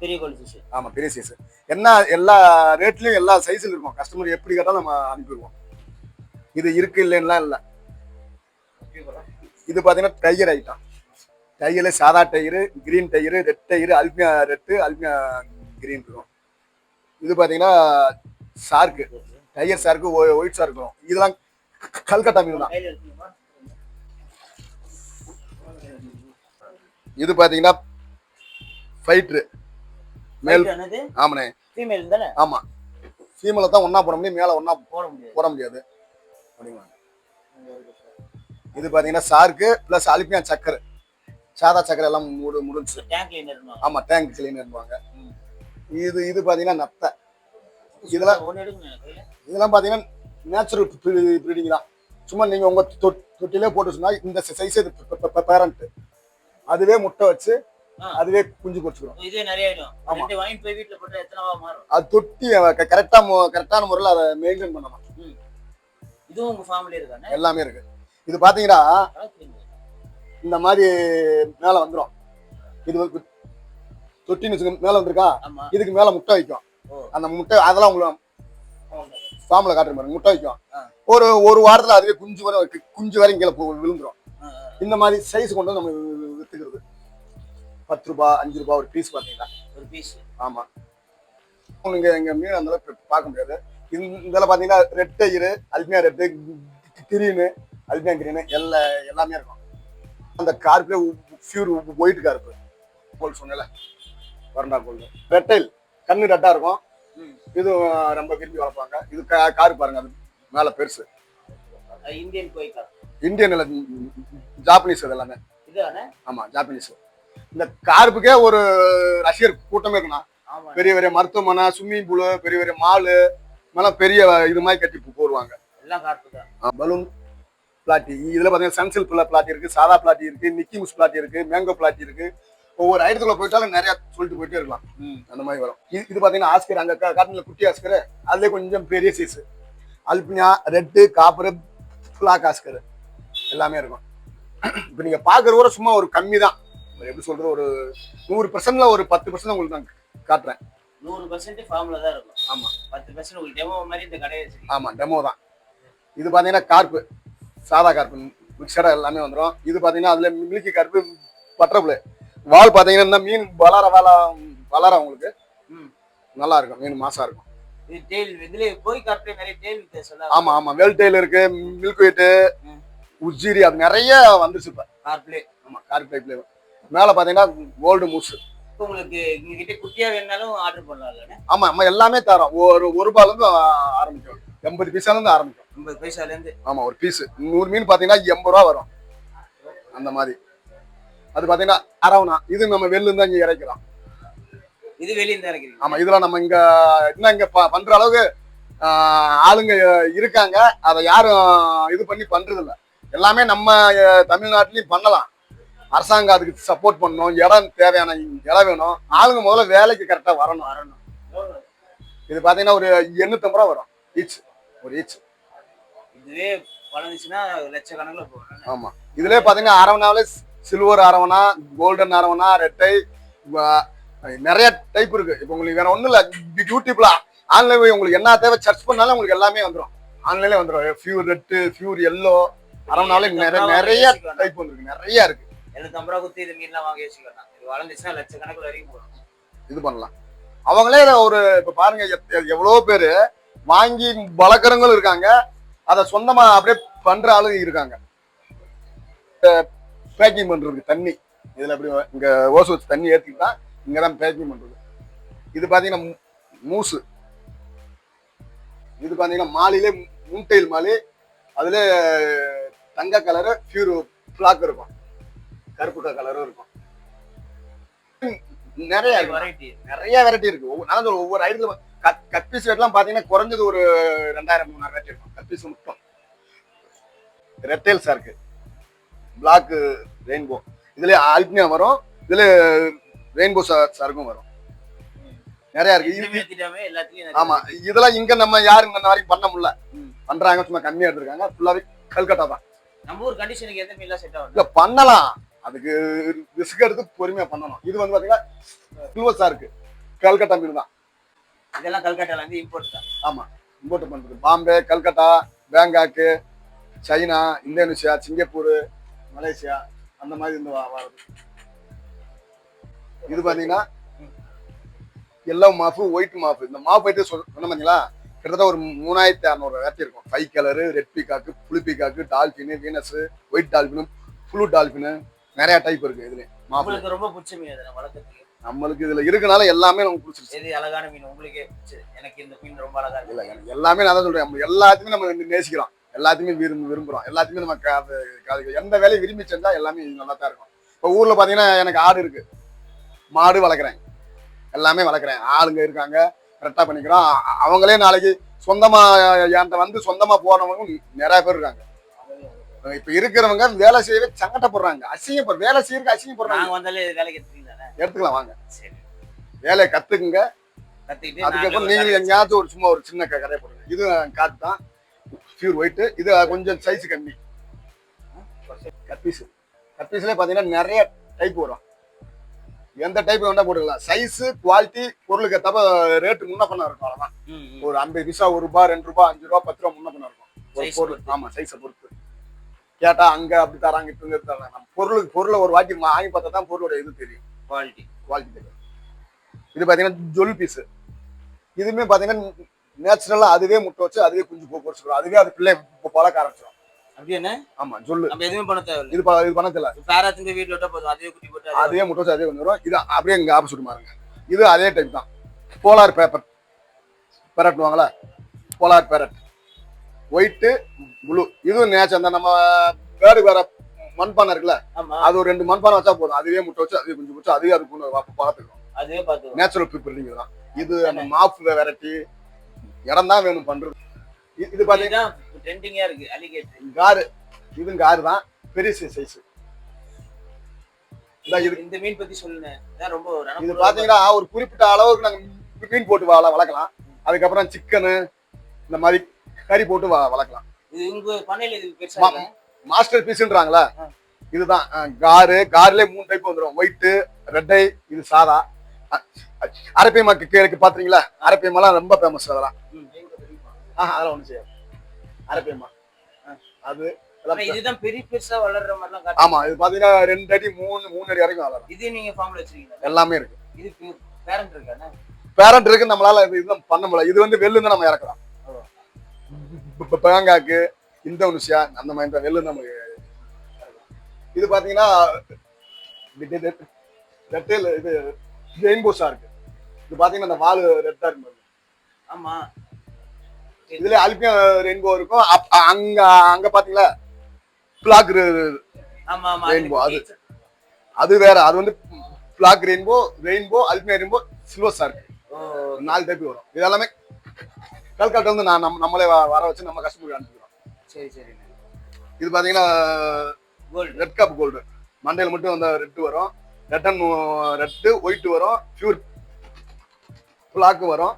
பெரிய கோல்டு சைஸ். ஆமா பெரிய சைஸ். என்ன எல்லா ரேட்லயும் எல்லா சைஸ்ல இருக்கும், கஸ்டமர் எப்படி கேட்டாலும் நம்ம அனுப்பிடுவோம். இது இருக்கு இல்லைன்னா இல்லை. இது பாத்தீங்கன்னா டைகர் ஐட்டம். டைகர்ல சாதா டயரு, கிரீன் டயரு, ரெட் டயரு, அல்மியா ரெட்டு, அல்மியா கிரீன் இருக்கும். இது பாத்தீங்கன்னா shark, tiger shark, white shark இருக்கும். இதெல்லாம் கல்கட்டா மீன் தான். இது பாத்தீங்கன்னா ஃபைட்டர் மேல். ஆமாண்ணே, ஃபீமேல் தானே. ஆமா, ஃபீமேல தான் ஒண்ணா போட முடியும், மேல ஒண்ணா போட முடியாது. இது பாத்தீங்கன்னா ஷார்க்கு பிளஸ் அல்பியா சக்கரை, சாதா சக்கரை எல்லாம் முடிஞ்சு. ஆமா, டேங்க் கிளீனர் இருப்பாங்க. இது பாத்தீங்கன்னா நத்தை. இதெல்லாம் பாத்தீங்கன்னா நேச்சுரல் ப்ரீடிங் தான். சும்மா நீங்க உங்க தொட்டிலே போட்டு சொன்னா இந்த சைஸ் பேரண்ட், அதுவே முட்டை வச்சு அதுவே குஞ்சு பொரிச்சுக்கிறோம். இதே நிறைய ஐட்டம். ரெண்டு வாங்கி போய் வீட்ல போட்டா எத்தனைவா மாறும்? அது தொட்டி கரெக்டான முறையில் அதை மெயின்டைன் பண்ணணும். இதுவும் உங்க ஃபார்ம்ல இருக்கானே? எல்லாமே இருக்கு. இது பாத்தீங்கன்னா இந்த மாதிரி மேல வந்துரும். இது தொட்டின்னு மேல வந்திருக்கா, இதுக்கு மேல முட்டை வைக்கும். அந்த முட்டை அதெல்லாம் உங்களுக்கு ஃபார்ம்ல காட்டுற மாதிரி முட்டை வைக்கும். ஒரு வாரத்துல அதுவே குஞ்சு வரைக்கும் கீழே விழுந்துரும். இந்த மாதிரி சைஸ் கொண்டு நம்ம வித்துக்கிறது. 10 ரூபாய் 5 ரூபாய் ஒரு பீஸ் பாத்தீங்கன்னா, ஒரு பீஸ். ஆமா, நீங்க எங்க மீன் அந்த அளவுக்கு பார்க்க முடியாது. இதெல்லாம் பாத்தீங்கன்னா ரெட் டயரு, albino red, green, albino green எல்லாமே இருக்கும். அந்த கார்பே பியூர் ஒயிட் கார்பு கோல்டு சொன்னல, வரண்டா கோல்டு. ரெட்டைல் கண்ணு ரெட்டா இருக்கும். இது ரொம்ப விரும்பி வளர்ப்பாங்க. இது காரு பாருங்க, அது மேல பெருசு. இந்தியன் கோயிக்கா? இந்தியன் இல்ல, ஜாப்பனீஸ். இது எல்லாமே ஆமா ஜாப்பனீஸ். இந்த கார்புக்கே ஒரு ரஷ்யர் கூட்டமே இருக்குண்ணா. பெரிய பெரிய மருத்துவமனை, ஸ்விம்மிங் பூலு, பெரிய பெரிய மாலு மேல பெரிய இது மாதிரி கட்டி போடுவாங்க. எல்லாம் கார்பு தான். பலூன் பிளாட்டி, இதுல பாத்தீங்கன்னா சன்சில் பிளாட்டி இருக்கு, சாதா பிளாட்டி இருக்கு, மிக்கி முஸ் பிளாட்டி இருக்கு, மேங்கோ பிளாட்டி இருக்கு. ஒவ்வொரு ஐட்டத்துல போயிட்டாலும் நிறைய சொல்லிட்டு போயிட்டே இருக்கலாம். அந்த மாதிரி வரும். இது பாத்தீங்கன்னா ஆஸ்கர், அங்க காட்டுல குட்டி ஆஸ்கர், அதுல கொஞ்சம் பெரிய size. Albino, red, copper, black oscar எல்லாமே இருக்கும். இப்ப நீங்க பாக்குறது கூட சும்மா ஒரு கம்மி தான். எப்படி சொல்றது, ஒரு 100%ல ஒரு 10% உங்களுக்கு நான் காட்டுறேன். 100% ஃபார்ம்ல தான் இருக்கும். ஆமா, 10% உங்களுக்கு டெமோ மாதிரி இந்த கடையை வச்சிருக்கீங்க. ஆமா, டெமோ தான். இது பாத்தீங்கன்னா கார்ப்பு, சாதா கார்ப்பு மிக்சடா எல்லாமே வந்துடும். இது பாத்தீங்கன்னா அதுல மில்கி கார்ப்பு, பட்டர்ஃப்ளை. வால் பாத்தீங்கன்னா மீன் வளர உங்களுக்கு நல்லா இருக்கும், மீன் மாசா இருக்கும். இது டெயில் இதுல கோய் கார்ப்ல நிறைய டெயில் வித்தியாசம். ஆமா ஆமா, வெல் டெயில் இருக்கு, மில்க் வெயிட், உஜ்ஜிரி, அது நிறைய வந்துச்சு இப்ப கார்ப்லே. ஆமா, கார்ப் டைப்ல. மேல பாத்தீங்கன்னா கோல்டு மூஸ். உங்களுக்கு இங்க கிட்ட குட்டியா வேணாலும் ஆர்டர் பண்ணலாம். ஆமா ஆமா, எல்லாமே தரோம். ஒரு ரூபாயில இருந்து ஆரம்பிக்கும், 80 பைசால இருந்து ஆரம்பிக்கும். 50 பைசால இருந்து. ஆமா, ஒரு பீஸ் 100 மீன் பாத்தீங்கன்னா 80 ரூபா வரும் அந்த மாதிரி. அது பாத்தீங்கன்னா அரவணா, இது நம்ம வெளில இருந்து இங்க இறக்கிறோம். இது வெளிய இருந்து இறக்கிறீங்க? ஆமா, இதெல்லாம் நம்ம இங்க இன்னும் இங்க பண்ற அளவுக்கு ஆளுங்க இருக்காங்க. அதை யாரும் இது பண்ணி பண்றது இல்ல. எல்லாமே நம்ம தமிழ்நாட்டிலயும் பண்ணலாம். அரசாங்கம் அதுக்கு சப்போர்ட் பண்ணணும். இடம் தேவையான இடம் வேணும். ஆளுங்க முதல்ல வேலைக்கு கரெக்டா வரணும். இது பாத்தீங்கன்னா ஒரு 850 ரூபா வரும் ஈச், ஒரு ஈச். இதுவே வளர்ந்துச்சுன்னா லட்சக்கணக்கில் போகும். ஆமா, இதுலயே பாத்தீங்கன்னா அரவணாவில சில்வர் அரவணா, கோல்டன் அரவணா, ரெட்டை, நிறைய டைப் இருக்கு. இப்ப உங்களுக்கு வேற ஒண்ணும் இல்ல, யூடியூப்ல ஆன்லைன் உங்களுக்கு என்ன தேவை சர்ச் பண்ணாலும் உங்களுக்கு எல்லாமே வந்துடும். ஆன்லைன்ல வந்துடும். பியூர் ரெட், பியூர் எல்லோ, அரவணாவில நிறைய டைப் வந்துருக்கு, நிறைய இருக்கு. 750 ரூபா குத்தி இது மீன்லாம் வாங்க யோசிக்கலாம். இது வளர்ந்துச்சுன்னா லட்சக்கணக்கில் வரைக்கும் போகும். இது பண்ணலாம். அவங்களே ஒரு இப்ப பாருங்க, எவ்வளவு பேரு வாங்கி வளர்க்குறவங்களும் இருக்காங்க, அதை சொந்தமா அப்படியே பண்ற ஆளுங்க இருக்காங்க. பேக்கிங் பண்றது தண்ணி, இதுல அப்படி இங்க ஓசு வச்சு தண்ணி ஏற்றிக்கிட்டா இங்கதான் பேக்கிங் பண்றது. இது பாத்தீங்கன்னா மூசு. இது பாத்தீங்கன்னா மாலிலே முன்டைல் மாலி, அதுல தங்க கலரு பியூர் பிளாக் இருக்கும், கருப்பு கலரும் இருக்கும். நிறைய வெரைட்டி இருக்கு. ஒவ்வொரு ஐட்டத்துல கட்பீஸ் ரேட்லாம் பாத்தீங்கன்னா குறைஞ்சது ஒரு 2000-3000 ரேட் இருக்கும். கட்பீஸ் மட்டும். ரெட்டைல் சார்க்கு, பிளாக் ரெயின்போ, இதுல ஆல்பினியா வரும், இதுல ரெயின்போ சார்க்கும் வரும். நிறைய இருக்கு. ஆமா, இதெல்லாம் இங்க நம்ம யாரும் இந்த மாதிரி பண்ண முடியல. பண்றாங்க, சும்மா கம்மியா எடுத்திருக்காங்க. ஃபுல்லாவே கல்கட்டா தான். நம்ம ஊர் கண்டிஷனுக்கு எந்த மீன்லாம் செட் ஆகும்? இல்ல, பண்ணலாம். அதுக்கு ரிஸ்க் எடுத்து பொறுமையா பண்ணணும். இது வந்து பாத்தீங்கன்னா சில்வர் சார்க்கு, கல்கட்டா மீன் தான். இதெல்லாம் கல்கட்டால இருந்து இம்போர்ட் தான். ஆமா, இம்போர்ட் பண்றது. Bombay, Calcutta, Bangkok, China, Indonesia, Singapore, Malaysia, அந்த மாதிரி இருந்து வருது. இது பாத்தீங்கன்னா எல்லோ மாஃபு, ஒயிட் மாஃபு. இந்த மாஃப் போயிட்டு சொன்ன பாத்தீங்களா, கிட்டத்தட்ட ஒரு 3600 வெரைட்டி இருக்கும். 5 கலரு, ரெட் பீகாக்கு, புளி peacock, dolphin, Venus, white dolphin, blue dolphin, நிறைய டைப் இருக்கு. இதுல உங்களுக்கு ரொம்ப பிடிச்ச மீன் எது வளர்க்கறதுக்கு? நம்மளுக்கு இதுல இருக்கனால எல்லாமே நமக்கு பிடிச்சிருச்சு. எது அழகான மீன் உங்களுக்கு பிடிச்சது? எனக்கு இந்த மீன் ரொம்ப அழகா இருக்கு. இல்ல, எனக்கு எல்லாமே நான் தான் சொல்றேன். நம்ம எல்லாத்தையுமே நம்ம நேசிக்கிறோம், எல்லாத்தையுமே விரும்புறோம். எல்லாத்தையுமே நம்ம எந்த வேலையை விரும்பி செஞ்சா எல்லாமே நல்லா தான் இருக்கும். இப்போ ஊர்ல பாத்தீங்கன்னா எனக்கு ஆடு இருக்கு, மாடு வளர்க்குறேன், எல்லாமே வளர்க்குறேன். ஆளுங்க இருக்காங்க, கரெக்டா பண்ணிக்கிறோம். அவங்களே நாளைக்கு சொந்தமா என்கிட்ட வந்து சொந்தமா போறவங்க நிறைய பேர் இருக்காங்க. இப்ப இருக்கிறவங்க வேலை செய்யவே சங்கடப்படுறாங்க, அசிங்கப்படுற வேலை செய்யறதுக்கு அசிங்கப்படுறாங்க. எடுத்துக்கலாம், வாங்க, வேலையை கத்துக்குங்க. அதுக்கப்புறம் நீங்க எங்கேயாச்சும் ஒரு சும்மா ஒரு சின்ன கரையை போடுங்க. இது காத்து தான், பியூர் ஒயிட். இது கொஞ்சம் சைஸ் கம்மி. கப்பீஸ்ல பாத்தீங்கன்னா நிறைய டைப் வரும். எந்த டைப் வேணா போட்டுக்கலாம். சைஸ், குவாலிட்டி, பொருளுக்கு ஏத்தப்ப ரேட்டு முன்ன பண்ண இருக்கும். அவ்வளவுதான். ஒரு 50 பைசா, 1 ரூபாய், 2 ரூபாய், 5 ரூபாய், 10 ரூபாய் முன்ன பண்ண இருக்கும் ஒரு பொருள். ஆமா, சைஸை பொறுத்து கேட்டா அங்க அப்படி தராங்க, இப்ப தராங்க. நம்ம பொருளை ஒரு வாட்டி வாங்கி பார்த்தா தான் பொருளோட இது தெரியும், குவாலிட்டி தெரியும். இது பாத்தீங்கன்னா ஜொல் பீஸ். இதுவுமே பாத்தீங்கன்னா நேச்சுரலா அதுவே முட்டை வச்சு அதுவே குஞ்சு பொறிச்சுக்கிறோம். அதுவே அது பிள்ளை பழக்க ஆரம்பிச்சிடும். அப்படியே? ஆமா, ஜொல்லு. நம்ம எதுவுமே பண்ண தேவையில்லை. இது பண்ண தெரியல. பேராத்துக்கு வீட்டுல விட்டா போதும், அதுவே குட்டி போட்டு அதுவே முட்டை வச்சு அதே வந்துடும். இது அப்படியே இங்க ஆப்போசிட் பாருங்க. இது அதே டைப் தான். போலார் பேரட்னுவாங்களா, போலார் பேரட், ஒயிட்டு, ப்ளூ. இதுவும் நேச்சர் தான். நம்ம வேறு வேற மண்பானை இருக்குல்ல, அது ஒரு 2 மண்பானை வச்சா போதும். அதுவே முட்டை வச்சு அதுவே குஞ்சு வச்சு அதுவே அதுக்கு பார்த்துக்கணும். அதுவே பார்த்து நேச்சுரல் ப்ரிப்பரிங் தான். இது அந்த மாஃப் வெரைட்டி. இடம் தான் வேணும் பண்றது. இது பாத்தீங்கன்னா ட்ரெண்டிங்கா இருக்கு. அலிகேட்டர் காரு, இது காரு தான், பெரிய சைஸ். இந்த மீன் பத்தி சொல்லுங்க. ரொம்ப இது பாத்தீங்கன்னா ஒரு குறிப்பிட்ட அளவுக்கு நாங்க மீன் போட்டு வளர்க்கலாம். அதுக்கப்புறம் சிக்கனு இந்த மாதிரி கறி போட்டு வளர்க்கலாம். இது உங்க பண்ணையில இது பெருசா மாஸ்டர் பீஸ்ன்றாங்களா, இதுதான். கார்ல 3 டைப் வந்துடும். ஒயிட், ரெட்டை, இது சாதா. அரப்பைமா கேக்கு பாத்துறீங்களா? அரப்பைமாலாம் ரொம்ப ஃபேமஸ். அதெல்லாம் அதெல்லாம் ஒண்ணு செய்யாது. அரப்பைமா அது ஆனா இதுதான் பெரிய பெருசா வளர்ற மாதிரிலாம் காட்டுது. ஆமா இது பாத்தீங்கன்னா 2 அடி 3 அடி வரைக்கும் வளரும். இது நீங்க ஃபார்ம்ல வச்சிருக்கீங்களா? எல்லாமே இருக்கு. இது பேரண்ட் இருக்கானே? பேரண்ட் இருக்கு, நம்மளால இதுதான் பண்ண முடியல. இது வந்து வெள்ளு தான் நம்ம இறக்குறோம். பேங்காக்கு, இந்தோனேஷியா அந்த மாதிரி இந்த வெள்ளு நம்ம இது பாத்தீங்கன்னா ரெட்டைல் இது ரெயின்போ ஷார்க். இது பாத்தீங்கன்னா இந்த வால் ரெட்டா இருக்கு. ஆமா. இதுல அல்பியா ரெயின்போ இருக்கும். அங்க அங்க பாத்தீங்களா பிளாக் ஆமா ஆமா ரெயின்போ. அது வேற. அது வந்து பிளாக் ரெயின்போ அல்பியா ரெயின்போ சில்வர் ஷார்க். 4 டைப் வரும். இது எல்லாமே கல்கட்டா வந்து நம்மளே வர வச்சு நம்ம கஸ்டமருக்கு அனுப்பிக்கிறோம். சரி சரி. இது பாத்தீங்கன்னா கோல்டு, ரெட் கப் கோல்டு. மண்டையில மட்டும் அந்த ரெட் வரும், ரெட் ஒயிட் வரும், பியூர் பிளாக் வரும்,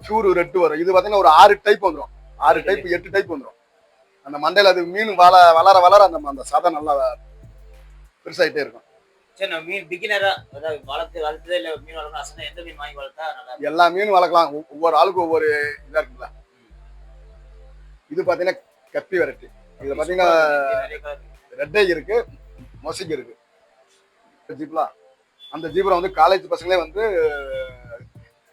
பியூர் ரெட் வரும். இது பாத்தீங்கன்னா ஒரு 6 டைப் வந்துடும். 6 டைப் 8 டைப் வந்துடும். அந்த மண்டையில அது மீன் வளர வளர அந்த சதை நல்லா பெருசாயிட்டே இருக்கும். சரி, நான் மீன் பிகினரா அதாவது வளர்த்ததே இல்ல, மீன் வளர்க்கணும் அசனா எந்த மீன் வாங்கி வளர்த்தா நல்லா இருக்கும்? எல்லா மீனும் வளர்க்கலாம். ஒவ்வொரு ஆளுக்கும் ஒவ்வொரு இதா இருக்குல்ல. இது பாத்தீங்கன்னா கப்பி வெரைட்டி. இதுல பாத்தீங்கன்னா ரெட்டை இருக்கு, மொசிக்கு இருக்கு. ஜீப்லா அந்த ஜீப்ரா வந்து காலேஜ் பசங்களே வந்து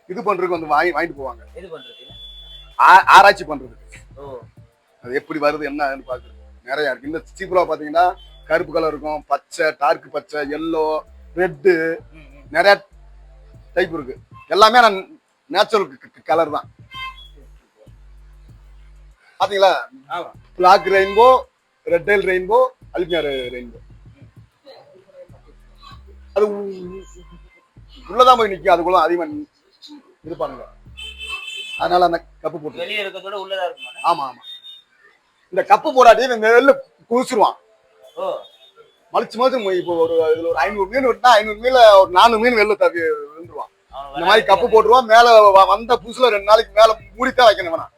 இது பண்றதுக்கு வந்து வாங்கிட்டு போவாங்க. இது பண்றது ஆராய்ச்சி பண்றதுக்கு. அது எப்படி வருது என்னன்னு பாக்குறது நிறைய இருக்கு. இந்த ஜீப்ரா பாத்தீங்கன்னா கருப்பு கலர் இருக்கும், பச்சை, டார்க் பச்சை, எல்லோ, ரெட்டு, நிறைய டைப் இருக்கு. எல்லாமே நேச்சுரல் கலர் தான். பாத்தீங்களா பிளாக் ரெயின்போ, ரெட்டைல் ரெயின்போ, அல்பியா ரெயின்போ. அது உள்ளதான் போய் நிக்கும். அதுக்குள்ள அதிகமா இருப்பாங்க. அதனால அந்த கப்பு போட்டு வெளியே இருக்கிறதோட உள்ளதா இருக்கும். ஆமா ஆமா. இந்த கப்பு போடாட்டி இந்த நெல்லு குதிச்சிருவான். மலிச்சு இப்போ ஒரு இதுல ஒரு 500 மீன் விட்டா 500 மீன்ல ஒரு 400 மீன் வெளில தவி விழுந்துருவான். இந்த மாதிரி கப்பு போட்டுருவான். மேல வந்த புதுசுல 2 நாளைக்கு மேல மூடித்தான் வைக்கணும் வேணாம்.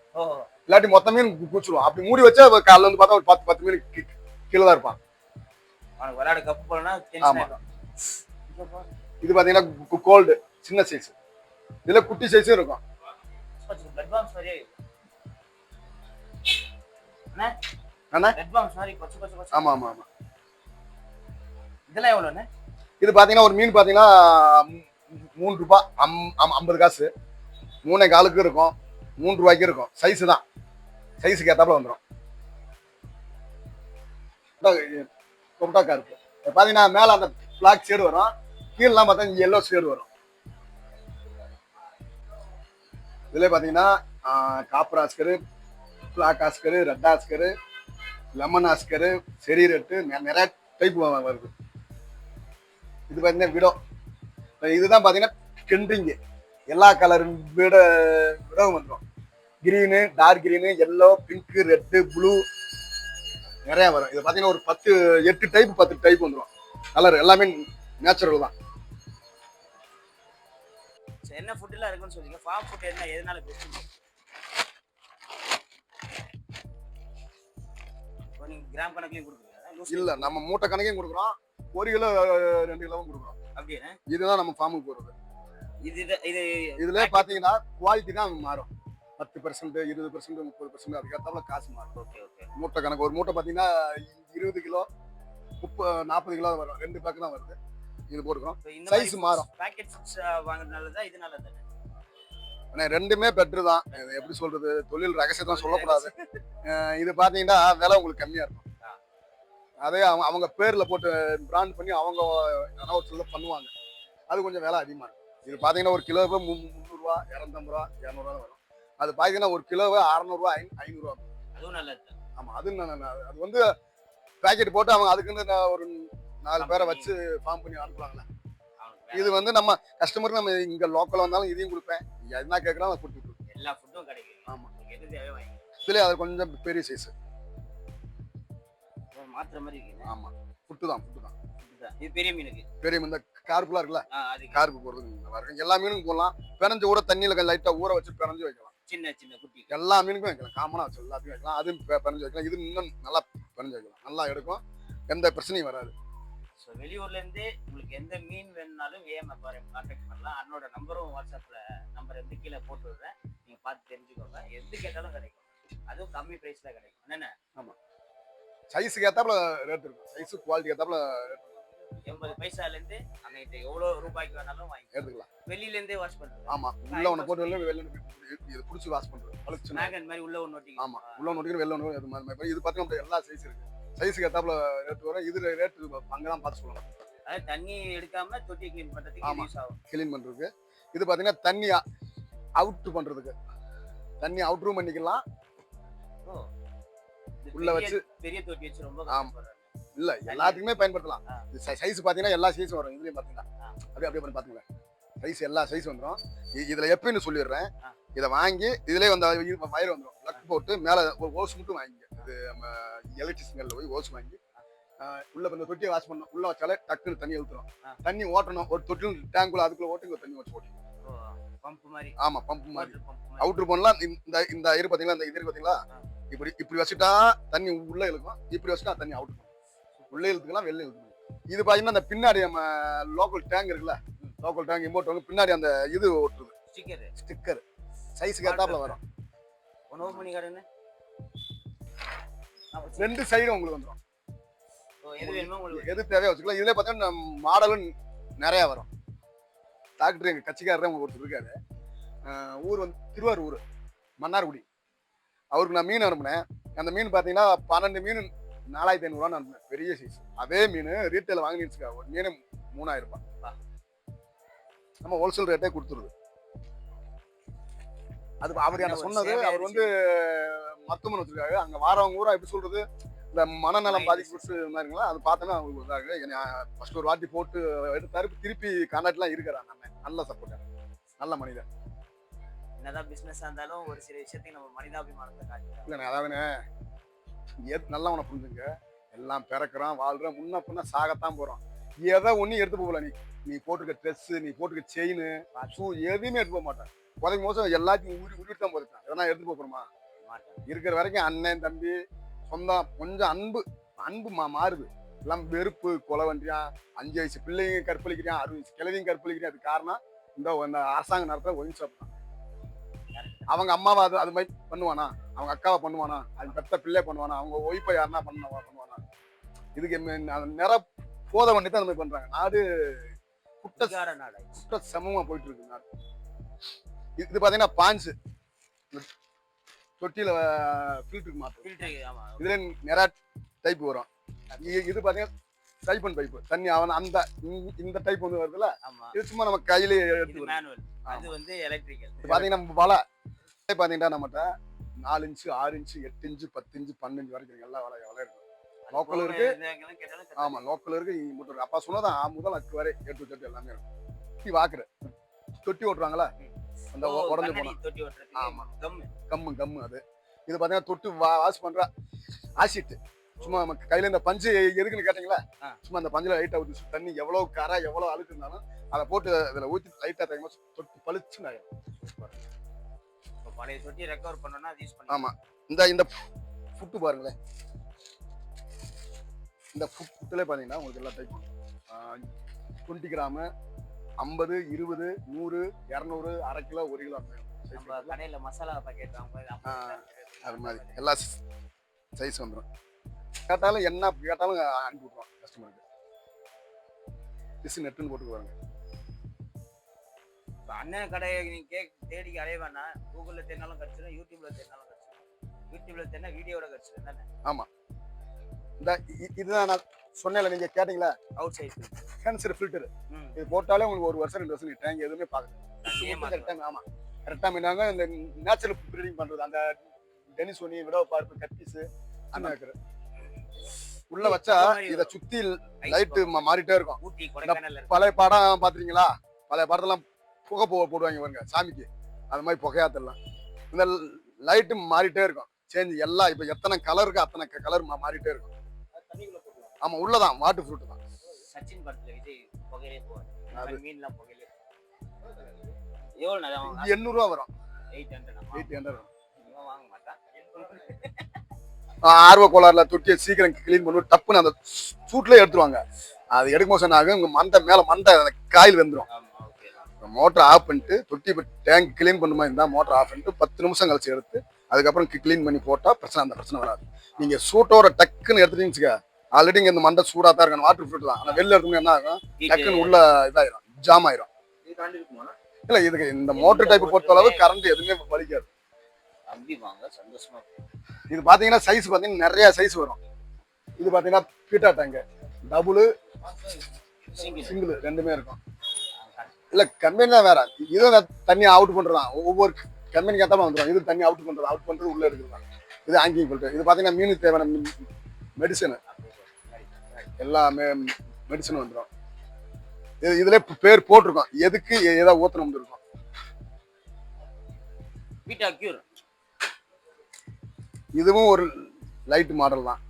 இல்லாட்டி மொத்த மீன் குடிச்சிருவான். அப்படி மூடி வச்சா காலைல வந்து பார்த்தா ஒரு 10 மீன் கீழே தான் இருப்பான். விளையாட கப்பு போலனா. இது பாத்தீங்கன்னா கோல்டு சின்ன சைஸ். இதுல குட்டி சைஸும் இருக்கும். ஆமா ஆமா ஆமா. இதெல்லாம் எவ்வளவுன்னு? இது பாத்தீங்கன்னா ஒரு மீன் பாத்தீங்கன்னா 3 ரூபாய் 50 காசு. 3 காலுக்கு இருக்கும், 3 ரூபாய்க்கு இருக்கும். சைஸ் தான், சைஸுக்கு ஏத்தாப்புல வந்துடும். இருக்கு பாத்தீங்கன்னா மேல அந்த பிளாக் ஷேடு வரும், கீழெல்லாம் பார்த்தா எல்லோ ஷேடு வரும். இதுல பாத்தீங்கன்னா copper oscar, black oscar, red oscar, lemon oscar, cherry red, நிறைய டைப் வருது. இது பாத்தீங்கன்னா விடோ. இதுதான் பாத்தீங்கன்னா ட்ரெண்டிங். எல்லா கலர் விடவும் வந்துடும். Green, dark green, yellow, pink, red, blue நிறைய வரும். இது பாத்தீங்கன்னா ஒரு 8 டைப் 10 டைப் வந்துடும். கலர் எல்லாமே நேச்சுரல் தான். என்ன ஃபுட் எல்லாம் இருக்குன்னு சொல்றீங்க? ஃபார்ம் ஃபுட் என்ன எதனால பெஸ்ட்? நீங்க கிராம் கணக்குலயும் கொடுக்குறீங்களா? இல்ல, நம்ம மூட்டை கணக்கையும் கொடுக்குறோம், 1 கிலோ 2 கிலோவும் கொடுக்குறோம். அப்படியே இதுதான் நம்ம ஃபார்முக்கு போறது. இதுல பாத்தீங்கன்னா குவாலிட்டி தான் மாறும். 10%, 20%, 30% அதுக்கேற்றாப்புல காசு மாறும். Okay okay. மூட்டை கணக்கு. ஒரு மூட்டை பாத்தீங்கன்னா 20 கிலோ 40 கிலோ வரும். 2 பேக் தான் வருது. இது போட்டுக்கிறோம். சைஸ் மாறும். பாக்கெட் ஃபுட்ஸ் வாங்குறதுனால தான் இது நல்லது தானே? ஆனா ரெண்டுமே பெட்டர் தான். எப்படி சொல்றது, தொழில் ரகசியத்தை சொல்லக்கூடாது. இது பாத்தீங்கன்னா விலை உங்களுக்கு கம்மியா இருக்கும். அதே அவங்க பேர்ல போட்டு பிராண்ட் பண்ணி அவங்க ஒரு சில பண்ணுவாங்க. அது கொஞ்சம் விலை அதிகமா இருக்கும். இது பாத்தீங்கன்னா ஒரு கிலோவுக்கு 300 ரூபா, 250 ரூபா, 200 ரூபா வரும். அது பாத்தீங்கன்னா ஒரு கிலோவு 600 ரூபா, 500 ரூபா. அதுவும் நல்லது. ஆமா, அது வந்து பேக்கெட் போட்டு அவங்க அதுக்குன்னு ஒரு 4 பேரை வச்சு ஃபார்ம் பண்ணி அனுப்புவாங்களே. இது வந்து நம்ம கஸ்டமருக்கு நம்ம இங்க லோக்கல்ல வந்தாலும் இதையும் கொடுப்பேன். என்ன கேட்கறோம் அதை கொடுத்துட்டு எல்லா ஃபுட்டும் கிடைக்கும். ஆமா, எது தேவை வாங்கி. இதுல அது கொஞ்சம் பெரிய சைஸ் மாத்திர மாதிரி இருக்கு. ஆமா, ஃபுட்டு தான். இது பெரிய மீனுக்கு. பெரிய மீன் இந்த கார்ப்புலாம் இருக்குல்ல, கார்ப்பு போடுறது நல்லா இருக்கும். எல்லா மீனுக்கும் போடலாம். பிணைஞ்சு கூட தண்ணியில லைட்டா ஊற வச்சு பிணைஞ்சு வைக்கலாம். சின்ன சின்ன குட்டி எல்லா மீனுக்கும் வைக்கலாம். காமனா வச்சு எல்லாத்தையும் வைக்கலாம். அதுவும் பிணைஞ்சு வைக்கலாம். இது இன்னும் நல்லா பிணைஞ்சு வைக்கலாம். நல்லா எடுக்கும், எந்த பிரச்சனையும் வராது. ஸோ வெளியூர்ல இருந்து உங்களுக்கு எந்த மீன் வேணும்னாலும் கான்டாக்ட் பண்ணலாம். அண்ணோட நம்பரும் வாட்ஸ்அப்ல நம்பர் எந்த கீழே போட்டு விடுறேன். நீங்க பார்த்து தெரிஞ்சுக்கோங்க. எது கேட்டாலும் கிடைக்கும். அதுவும் கம்மி பிரைஸ்ல கிடைக்கும். என்னென்ன? ஆமா. சைஸுக்கு ஏத்தாப்புல ரேட் இருக்கும், சைஸு குவாலிட்டி ஏத்தாப்புல 80 பைசால இருந்து அன்னைக்கு எவ்வளவு ரூபாய்க்கு வேணாலும் வாங்கி எடுத்துக்கலாம். வெளியில இருந்தே வாஷ் பண்றது. ஆமா, உள்ள ஒண்ணு போட்டு வெளில இது புடிச்சு வாஷ் பண்றது பழுச்சுனா. மேகன் மாதிரி உள்ள ஒண்ணு ஒட்டிக்கலாம். ஆமா, உள்ள ஒண்ணு ஒட்டிக்கிற வெளில ஒண்ணு, அது மாதிரி இது பாத்தீங்கன்னா எல்லா சைஸ் இருக்கு. சைஸுக்கு ஏத்தாப்புல ரேட் வரும். இது ரேட் அங்கதான் பார்த்து சொல்லலாம். அதாவது தண்ணி எடுக்காம தொட்டி க்ளீன் பண்றதுக்கு யூஸ் ஆகும். க்ளீன் பண்றதுக்கு இது பாத்தீங்கன்னா தண்ணி அவுட் பண்றதுக்கு, தண்ணி அவுட்ரும் பண்ணிக்கலாம். ஓ, உள்ள வச்சு பெரிய தொட்டி வச்சு ரொம்ப கஷ்டப்படுறாங்க. இல்ல, எல்லாத்துக்குமே பயன்படுத்தலாம். சைஸ் பாத்தீங்கன்னா எல்லா சைஸும் வரும். இதுலயும் பாத்தீங்கன்னா அப்படியே பண்ணி பாத்துங்க, சைஸ் எல்லா சைஸ் வந்துடும். இதுல எப்படின்னு சொல்லிடுறேன். இதை வாங்கி இதுலயே வந்து வயர் வந்துடும். லக் போட்டு மேல ஒரு ஓஸ் மட்டும் வாங்கிங்க. இது நம்ம எலக்ட்ரிஷியன்ல போய் ஓஸ் வாங்கி உள்ள இந்த தொட்டியை வாஷ் பண்ணணும். உள்ள வச்சாலே டக்குன்னு தண்ணி ஊற்றுறோம். தண்ணி ஓட்டணும். ஒரு தொட்டில் டேங்குள்ள அதுக்குள்ள ஓட்டி தண்ணி வச்சு ஓட்டணும். பம்ப் மாதிரி. ஆமா, பம்ப் மாதிரி. அவுட்ரு பண்ணலாம். இந்த இரு பாத்தீங்களா, இந்த இது பாத்தீங்களா, இப்படி வச்சுட்டா தண்ணி உள்ள இழுக்கும். இப்படி வச்சுட்டா தண்ணி அவுட் பண்ணும். உள்ள இழுத்துக்கலாம், வெளில இழுத்துக்கலாம். இது பாத்தீங்கன்னா அந்த பின்னாடி நம்ம லோக்கல் டேங்க் இருக்குல்ல, லோக்கல் டேங்க் இம்போர்ட் வந்து பின்னாடி அந்த இது ஓட்டுறது ஸ்டிக்கர் சைஸுக்கு ஏத்தாப்புல வரும். 1 மணி கடைன்னு 2 சைடும் உங்களுக்கு வந்துடும். எது வேணுமோ உங்களுக்கு எது தேவையா வச்சுக்கலாம். இதுல பார்த்தீங்கன்னா மாடலும் நிறைய வரும். டாக்டர் எங்க கட்சிக்காரர் உங்களுக்கு ஒருத்தர் இருக்காரு. ஊர் வந்து திருவாரூர் மன்னார்குடி. அவருக்கு நான் மீன் அனுப்புனேன். அந்த மீன் பார்த்தீங்கன்னா 12 மீன் 4500 அனுப்புனேன். பெரிய சைஸ். அதே மீன் ரீட்டைல வாங்கினுச்சுக்கா, ஒரு மீன் 3000 ரூபாய். நம்ம ஹோல்சேல் ரேட்டே கொடுத்துருது. அது அவர் என்ன சொன்னது, அவர் வந்து மருத்துவமனை வச்சிருக்காரு. அங்க வாரவங்க ஊரா எப்படி சொல்றது, இந்த மனநலம் பாதிப்பு இருந்தாருங்களா, அது பார்த்தோன்னா அவங்களுக்கு இதாக ஃபர்ஸ்ட் ஒரு வாட்டி போட்டு எடுத்தாரு. திருப்பி கான்டாக்ட்லாம் இருக்கிறான். நல்ல சப்போர்ட், நல்ல மனிதன். என்னதான் பிசினஸா இருந்தாலும் ஒரு சில விஷயத்துக்கு நம்ம மனிதாபிமானத்தை காட்டுறோம். இல்லைண்ணே, அதாவது நல்லவனை புரிஞ்சுங்க. எல்லாம் பிறக்கிறோம், வாழ்றோம், முன்ன பின்ன சாகத்தான் போறோம். எதை ஒன்னும் எடுத்து போகல. நீ போட்டுக்க ட்ரெஸ், நீ போட்டுக்க செயின், ஷூ எதுவுமே எடுத்து போக மாட்டேன். உதவி மோசம் எல்லாத்தையும் உருவிட்டு தான் போயிருக்கேன். எதனா எடுத்து போகிறோமா? இருக்கிற வரைக்கும் அண்ணன் தம்பி சொந்தம் கொஞ்சம் அன்பு மாறுது. எல்லாம் வெறுப்பு, கொலை வண்டியான், 5 வயசு பிள்ளைங்க கற்பழிக்கிறான், 60 வயசு கிழவியும் கற்பழிக்கிறான். அது காரணம் இந்த அரசாங்க நடத்துற ஒயின் ஷாப் தான். அவங்க அம்மாவை அது மாதிரி பண்ணுவானா? அவங்க அக்காவை பண்ணுவானா? அது பெத்த பிள்ளை பண்ணுவானா? அவங்க ஒய்ஃபை யாருன்னா பண்ணுவானா? இதுக்கு நிற போத வண்டி தான் அந்த மாதிரி பண்றாங்க. நாடு குட்ட சமமா போயிட்டு இருக்கு நாடு. இது பாத்தீங்கன்னா பாஞ்சு தொட்டியில ஃபில்டருக்கு மாற்றும். இதுல நிறைய டைப் வரும். இது பாத்தீங்கன்னா டைப்பன் பைப்பு தண்ணி அந்த இந்த டைப் வந்து வருதுல்ல, இது சும்மா நம்ம கையிலே எடுத்து. அது வந்து எலக்ட்ரிக்கல். பாத்தீங்கன்னா வலை பாத்தீங்கன்னா நம்மகிட்ட 4 இன்ச்சு 6 இன்ச்சு 8 இன்ச்சு 10 இன்ச்சு 12 வரைக்கும் எல்லா வலை இருக்கு. லோக்கல் இருக்கு. ஆமா, லோக்கல் இருக்கு. இங்க அப்பா சொன்னதான் முதல் அக்கு வரை ஏட்டு தொட்டி எல்லாமே இருக்கும். வாக்குற தொட்டி ஓட்டுறாங்களா, அந்த உடஞ்சு போன. ஆமா, கம்மு அது. இது பாத்தீங்கன்னா தொட்டு வாஷ் பண்ற ஆசிட். சும்மா நமக்கு கையில இந்த பஞ்சு எதுக்குன்னு கேட்டீங்களா, சும்மா அந்த பஞ்சுல லைட்டா ஊற்றி தண்ணி எவ்வளவு கரை எவ்வளவு அழுக்கு இருந்தாலும் அதை போட்டு இதுல ஊற்றி லைட்டா தங்க தொட்டு பளிச்சுன்னு ஆயிடும். பழைய தொட்டி ரெக்கவர் பண்ணனும்னா அது யூஸ் பண்ணலாம். ஆமா, இந்த ஃபுட் பாருங்களேன். இந்த ஃபுட்ல பாத்தீங்கன்னா உங்களுக்கு எல்லா டைப் 20 கிராம் 50 20 100 200 1/2 கிலோ 1 கிலோ நம்ம கடையில மசாலா பாக்கெட் அது மாதிரி எல்லா சைஸ் வந்துடும். கேட்டாலும் என்ன கேட்டாலும் அனுப்பி விட்ருவோம் கஸ்டமருக்கு. பிசு நெட்டுன்னு போட்டு பாருங்க. அண்ணன் கடையை நீங்க தேடி அலைய வேணா, கூகுள்ல தேடினாலும் கிடைச்சிடும், யூடியூப்ல தேடினாலும் கிடைச்சிடும். யூடியூப்ல தேடினா வீடியோட கிடைச்சிடும் தானே? ஆமா, இந்த இதுதான் நான் சொன்னேன்ல, நீங்க கேட்டீங்களா, அவுட் சைட் கேன்சர் ஃபில்டர். இது போட்டாலே உங்களுக்கு 1 வருஷம் 2 வருஷம் டேங்க் எதுவுமே பார்க்கல. ஆமா, கரெக்டா மீனாங்க. இந்த நேச்சுரல் ப்ரீடிங் பண்றது, அந்த டெனிசோனி விடவ பார்ப்பு கட்டிஸ் அந்த இருக்கிற உள்ள வச்சா இதை சுத்தி லைட்டு மாறிட்டே இருக்கும். பழைய படம் பாத்துறீங்களா, பழைய படத்தெல்லாம் புகை போடுவாங்க பாருங்க சாமிக்கு, அது மாதிரி புகையாத்தெல்லாம் இந்த லைட்டு மாறிட்டே இருக்கும். சேஞ்ச் எல்லாம் இப்ப எத்தனை கலர் இருக்கு அத்தனை கலர் மாறிட்டே இருக்கும். ஆமா, உள்ளதான் வாட்டர் ஃப்ரூட் தான். சச்சின் படத்துல விஜய் புகையிலே போவாரு, மீன்லாம் புகையிலே. எவ்வளவு 800 ரூபா வரும். 800 வாங்க மாட்டான். ஆர்வ கோளாறுல தொட்டியை சீக்கிரம் கிளீன் பண்ணுவோம். டப்புன்னு அந்த சூட்ல எடுத்துருவாங்க. அது எடுக்க மோசம் ஆகும். உங்க மண்டை காயில் வந்துடும். மோட்டர் ஆஃப் பண்ணிட்டு தொட்டி டேங்க் கிளீன் பண்ணுமா இருந்தா மோட்டர் ஆஃப் பண்ணிட்டு 10 நிமிஷம் கழிச்சு எடுத்து அதுக்கப்புறம் க்ளீன் பண்ணி போட்டா அந்த பிரச்சனை வராது. நீங்க சூட்டோட டக்குன்னு எடுத்துட்டீங்கன்னு ஆல்ரெடி இங்க இந்த மண்டை சூடா தான் இருக்கணும், வாட்டர் ஃப்ரூட் தான். ஆனா வெளில எடுக்கணும் என்ன ஆகும், டக்குன்னு உள்ள இதாயிரும், ஜாம் ஆயிரும். இல்ல இதுக்கு இந்த மோட்டர் டைப் பொறுத்த அளவு கரண்ட் எதுவுமே வலிக்காது. சந்தோஷமா. இது பாத்தீங்கன்னா சைஸ் பாத்தீங்கன்னா நிறைய சைஸ் வரும். இது பாத்தீங்கன்னா பீட்டா டேங்க் டபுள் சிங்கிள் ரெண்டுமே இருக்கும். இல்ல கம்பெனி தான் வேற, இதுவும் தண்ணி அவுட் பண்றதான், ஒவ்வொரு கம்பெனிக்கு ஏத்தாம வந்துடும். இது தண்ணி அவுட் பண்றது உள்ள எடுக்கலாம். இது ஆங்கிங் ஃபில்டர். இது பாத்தீங்கன்னா மீனுக்கு தேவையான மெடிசன், எல்லா மெடிசன் வந்துடும். இதுல பேர் போட்டிருக்கோம், எதுக்கு ஏதாவது ஊத்தணும் இருக்கும். இதுவும் ஒரு லைட் மாடல் தான்.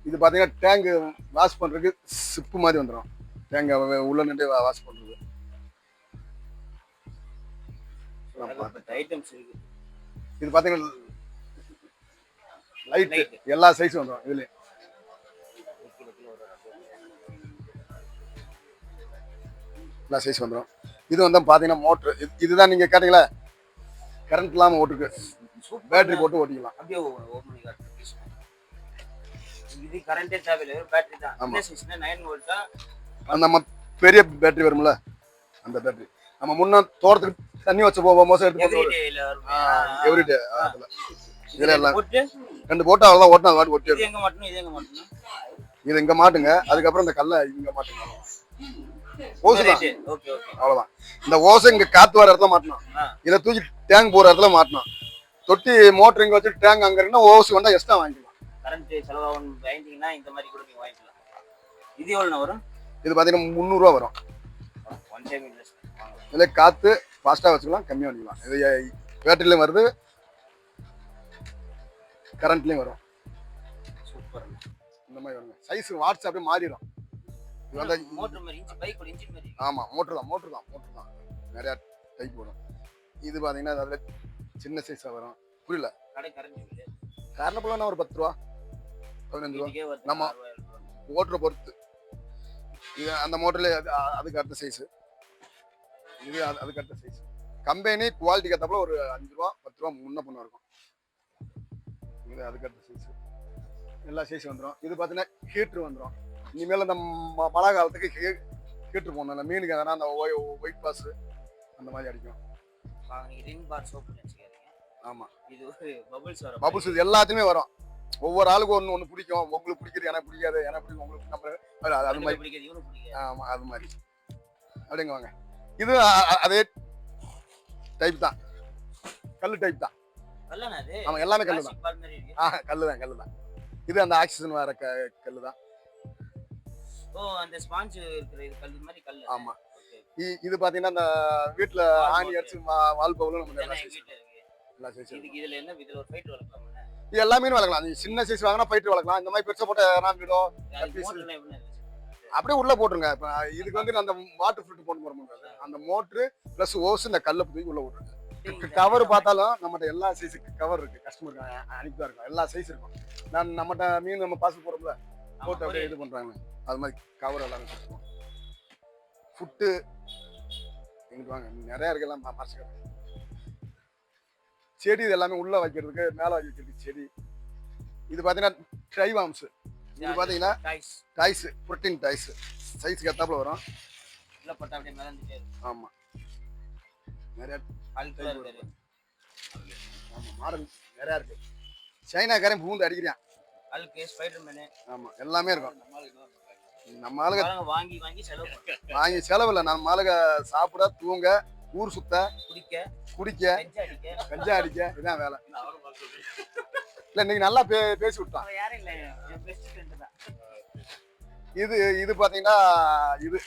இது பாத்தீங்கன்னா டேங்க் வாஷ் பண்றதுக்கு சிப்பு மாதிரி வந்துடும். டேங்க் உள்ள நின்று வாஷ் பண்றது. இது பாத்தீங்கன்னா லைட் எல்லா சைஸும் வந்துடும். இதுல எல்லா சைஸ் வந்துடும். இது வந்து பாத்தீங்கன்னா மோட்டர். இதுதான் நீங்க கேட்டீங்களா, கரண்ட் இல்லாம ஓட்டுக்கு பேட்டரி போட்டு ஓட்டிக்கலாம். அப்படியே இது கரண்டே தேவையில்லை, பேட்டரி தான். இந்த சைஸ்ல 9 வோல்ட்டா நம்ம பெரிய பேட்டரி வரும்ல, அந்த பேட்டரி நம்ம முன்ன தோட்டத்துக்கு தண்ணி வச்சு போகும்போது எடுத்து எவ்ரிடே அதுல இதுல எல்லாம் ரெண்டு போட்டு அவ்வளவுதான் ஓட்டணும். அது ஓட்டி இது எங்க மாட்டணும், இது எங்க மாட்டணும், இது இங்க மாட்டுங்க. அதுக்கப்புறம் இந்த கல்லை இங்க மாட்டுங்க. ஓசு தான், ஓகே ஓகே, அவ்வளவுதான். இந்த ஓசை இங்க காத்து வர இடத்துல மாட்டணும், இதை தூக்கி டேங்க் போற இடத்துல மாட்டணும். தொட்டி மோட்டர் இங்க வச்சு டேங்க் அங்க இருக்குன்னா ஓசு வந்தா எக்ஸ்ட்ரா வாங்கிக்கலாம். கரண்ட் செலவாகும் வாங்கிட்டீங்கன்னா இந்த மாதிரி கூட நீங்க வாங்கிக்கலாம். இது எவ்வளவு வரும்? இது பாத்தீங்கன்னா 300 ரூபா வரும். One time invest. இதுல காத்து ஃபாஸ்டா வச்சுக்கலாம், கம்மியா பண்ணிக்கலாம். இது பேட்டரியிலும் வருது, கரண்ட்லயும் வரும். சூப்பர். இந்த மாதிரி வருங்க. சைஸ் வாட்ஸ் அப்படியே மாறிடும். இது வந்து மோட்டர் மாதிரி இன்ஜின், பைக் ஒரு இன்ஜின் மாதிரி. ஆமா, மோட்டர் தான் நிறைய டைப் வரும். இது பாத்தீங்கன்னா அதுல சின்ன சைஸா வரும். புரியல? கடை கரண்ட் காரணம் போல ஒரு 10 ரூபா 15 ரூபா நம்ம ஓட்டுற பொறுத்து. இது அந்த மோட்டர்ல அதுக்கு அடுத்த சைஸ், இது அதுக்கு அடுத்த சைஸ். கம்பெனி குவாலிட்டிக்கு ஏற்றப்பல ஒரு 5 ரூபா 10 ரூபா முன்ன பண்ண இருக்கும். இது அதுக்கு அடுத்த சைஸ். எல்லா சைஸ் வந்துடும். இது பார்த்தீங்கன்னா ஹீட்ரு வந்துடும். இனிமேல் அந்த மழை காலத்துக்கு ஹீட்ரு போடணும். அந்த மீனுக்கு எதனா அந்த ஒயிட் பாஸ் அந்த மாதிரி அடிக்கும். ரின் பார் சோப்பு வச்சுக்காதீங்க. ஆமா, இது ஒரு பபிள்ஸ் வரும். பபிள்ஸ் இது எல்லாத்துமே வரும். ஒவ்வொரு ஆளுக்கு ஒன்று பிடிக்கும். உங்களுக்கு பிடிக்கிறது எனக்கு பிடிக்காது, எனக்கு பிடிக்கும் உங்களுக்கு நம்ம அது மாதிரி பிடிக்காது, இவனுக்கு பிடிக்காது. ஆமா, அது மாதிரி அப்படிங்க வாங்க. இது அதே டைப் தான், கல்லு டைப் தான். கல்லனா அது? ஆமா, எல்லாமே கல்லு தான். கல்லு தான். இது அந்த ஆக்சிஜன் வர கல்லு தான். ஓ, அந்த ஸ்பாஞ்ச் இருக்கிற இது கல்லு மாதிரி கல்லு. ஆமா. இது பாத்தீங்கன்னா அந்த வீட்ல ஆணி அடிச்சு வால் பவுல நம்ம எல்லா சைஸ் இதுக்கு இதுல என்ன இதுல ஒரு ஃபைட் வளர்க்கலாம். இது எல்லாமே வளர்க்கலாம். நீ சின்ன சைஸ் வாங்கினா ஃபைட் வளர்க்கலாம். இந்த மாதிரி பெருசா போட்ட வீடோ அப்படியே உள்ள போட்டுருங்க. இப்ப இதுக்கு வந்து அந்த வாட்டர் ஃபில்டர் போட்டு போட முடியாது. அந்த மோட்டரு பிளஸ் ஓஸ் இந்த கல்லை தூக்கி உள்ள விட்டுருங்க. கவர் பார்த்தாலும் நம்மகிட்ட எல்லா சைஸுக்கு கவர் இருக்கு. கஸ்டமருக்கு அனுப்பிதான் இருக்கும், எல்லா சைஸ் இருக்கும். நம்மகிட்ட மீன் நம்ம பாசல் போடுறோம்ல, போட்டு அப்படியே இது பண்றாங்க. அது மாதிரி கவர் எல்லாமே கொடுத்துருவோம். ஃபுட்டு எங்கிட்டு வாங்க, நிறைய இருக்கு. எல்லாம் மறைச்சிக்கிறேன். செடி இது எல்லாமே உள்ள வைக்கிறதுக்கு, மேல வைக்கிறதுக்கு செடி. இது பாத்தீங்கன்னா ட்ரைவாம்ஸ். இது பாத்தீங்கன்னா டைஸ், புரோட்டீன் டைஸ். சைஸ்க்கு ஏத்தாப்புல வரும். இல்ல பட்டா அப்படியே மிதந்துட்டே இருக்கு. ஆமா, நிறைய அல்ட்ரா இருக்கு. ஆமா, மாடல் நிறைய இருக்கு. சைனாக்காரன் பூந்து அடிக்கிறான். அல்கே ஸ்பைடர்மேன். ஆமா, எல்லாமே இருக்கும். நம்ம ஆளுங்க வாங்கி செலவு இல்லை. நம்ம ஆளுங்க சாப்பிட, தூங்க, ஊர் சுத்த, குடிக்க, கஞ்சா அடிக்க, இதான் வேலை. இல்ல இன்னைக்கு நல்லா பேசி விட்டான். இது பாத்தீங்கன்னா இது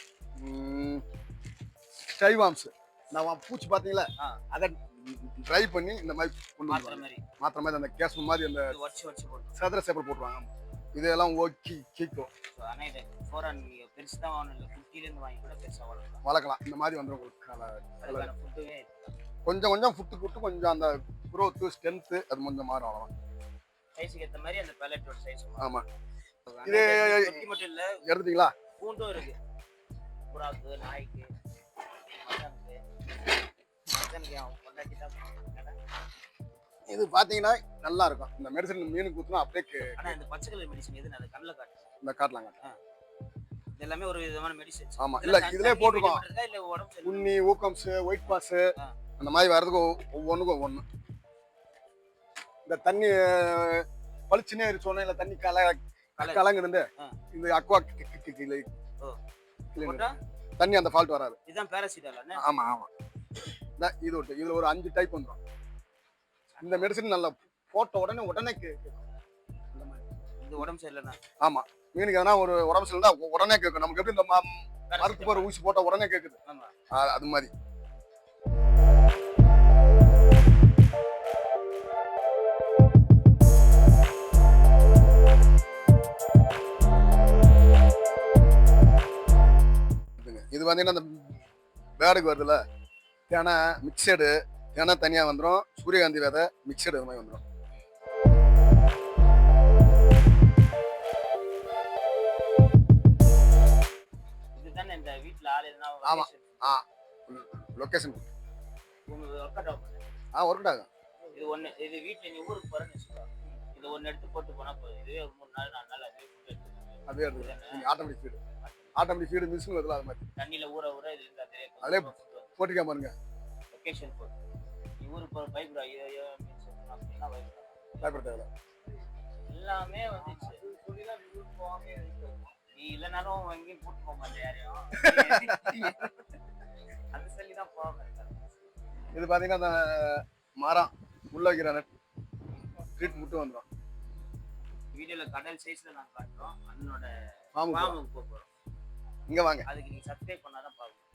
ட்ரைவாம்ஸ். நான் பூச்சி பாத்தீங்களா, அதை ட்ரை பண்ணி இந்த மாதிரி கொண்டு மாத்திர மாதிரி அந்த கேஸ் மாதிரி அந்த சதுர சேப்பல் போட்டுருவாங்க. இதெல்லாம் ஓகே கேக்கும் வளர்க்கலாம். இந்த மாதிரி வந்து உங்களுக்கு கொஞ்சம் கொஞ்சம் ஃபுட்டு கொடுத்து கொஞ்சம் அந்த குரோத்து ஸ்ட்ரென்த்து அது கொஞ்சம் மாறும். அவ்வளோதான். சைஸ்க்கு ஏத்த மாதிரி அந்த பேலட்டோட சைஸ். ஆமா. இது மட்டும் இல்ல, எடுத்தீங்களா? பூண்டும் இருக்கு. புறாக்கு, நாய்க்கு, மட்டனுக்கு அவன் கொண்டாட்டி தான் இது பாத்தீங்கன்னா நல்லா இருக்கும். இந்த மெடிசன் மீனுக்கு ஊத்துனா அப்படியே ஆனா இந்த பச்சை கலர் மெடிசன் எது நல்ல கண்ணில் காட்டு? இந்த காட்டலாம். இது எல்லாமே ஒரு விதமான மெடிசன். ஆமா, இல்ல இதுலயே போட்டிருக்கோம். இல்ல உடம்பு சரி புண்ணி, ஊக்கம்ஸ், ஒயிட் பாஸ் அந்த மாதிரி வர்றதுக்கு ஒவ்வொன்றுக்கும் ஒவ்வொன்று. இந்த தண்ணி பளிச்சுனே சொன்ன இல்ல தண்ணி கலங்குதுண்டு இந்த அக்வா தண்ணி அந்த ஃபால்ட் வராது. இதுதான் பாராசிட்டால். ஆமா ஆமா, இது ஒட்டு. இதுல ஒரு 5 டைப் வந்துடும். இந்த மெடிசன் நல்லா போட்ட உடனே கேட்கும். இந்த உடம்பு சரியில்லைன்னா ஆமா, மீனுக்கு எதனா ஒரு உடம்பு சரியில்லை உடனே கேட்கும். நமக்கு எப்படி இந்த மருந்து போற ஊசி போட்டா உடனே கேட்குது, அது மாதிரி. இது பார்த்தீங்கன்னா அந்த பேடுக்கு வருதுல்ல, தேனை மிக்சடு, தேனை தனியாக வந்துடும், சூரியகாந்தி விதை மிக்சடு அது மாதிரி வந்துடும். இதுதானே இந்த வீட்டில் ஆள் எதுனா? ஆமாம், லொக்கேஷன் ஒர்க் அவுட் ஆகும். இது ஒன்று, இது வீட்டில் நீ ஊருக்கு போகிறேன்னு வச்சுக்கோ, இது ஒன்று எடுத்து போட்டு போனால் போதும். இதுவே ஒரு 3 நாள் 4 நாள் அதே எடுத்து automatic feed, automatic feed machine வருதுல, அது மாதிரி தண்ணியில் ஊற இது அதே போட்டிருக்கா பாருங்க. லொக்கேஷன் போட்டு நீ ஊருக்கு போகிற பைப் அப்படின்னா பயப்பட தேவை எல்லாமே வந்துச்சு. நீ இல்லைனாலும் எங்கேயும் கூட்டு போக மாட்டேன் யாரையும். அது சொல்லி தான் போக. இது பார்த்தீங்கன்னா அந்த மரம் உள்ள வைக்கிற ட்ரீட் மட்டும் வந்துடும். வீடியோவில் கடல் சைஸில் நான் காட்டுறோம். அண்ணனோட ஃபார்முக்கு போகிறோம். இங்கே வாங்க, அதுக்கு நீங்கள் சப்ஸ்கிரைப் பண்ணாதான் பார்க்கணும்.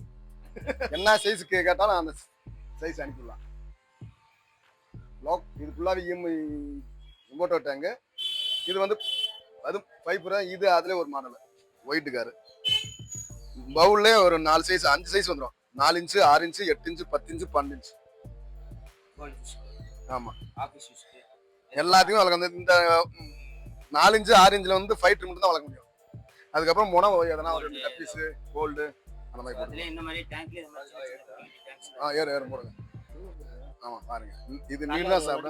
என்ன சைஸுக்கு கேட்டாலும் அந்த சைஸ் அனுப்பிடலாம். இது ஃபுல்லாகவே இம்போர்ட்டோ டேங்கு. இது வந்து அது பைப்பு. இது அதுலேயே ஒரு மாடல் ஒயிட்டு காரு. பவுல்லே ஒரு 4 சைஸ் 5 சைஸ் வந்துடும். 4 inch, 6 inch, 8 inch, 10 inch, 12 inch. ஆமாம், எல்லாத்தையும் வளர்க்க. இந்த 4 இன்ச்சு 6 இன்ச்சில் வந்து ஃபைட்டர் மட்டும் தான் வளர்க்க முடியும். அதுக்கப்புறம் முனை எதனா ஒரு கப்பீஸு கோல்டு அந்த மாதிரி இந்த மாதிரி டேங்க்ல ஏறு போடுங்க. ஆமா பாருங்க, இது மீன் தான் சாப்பிட.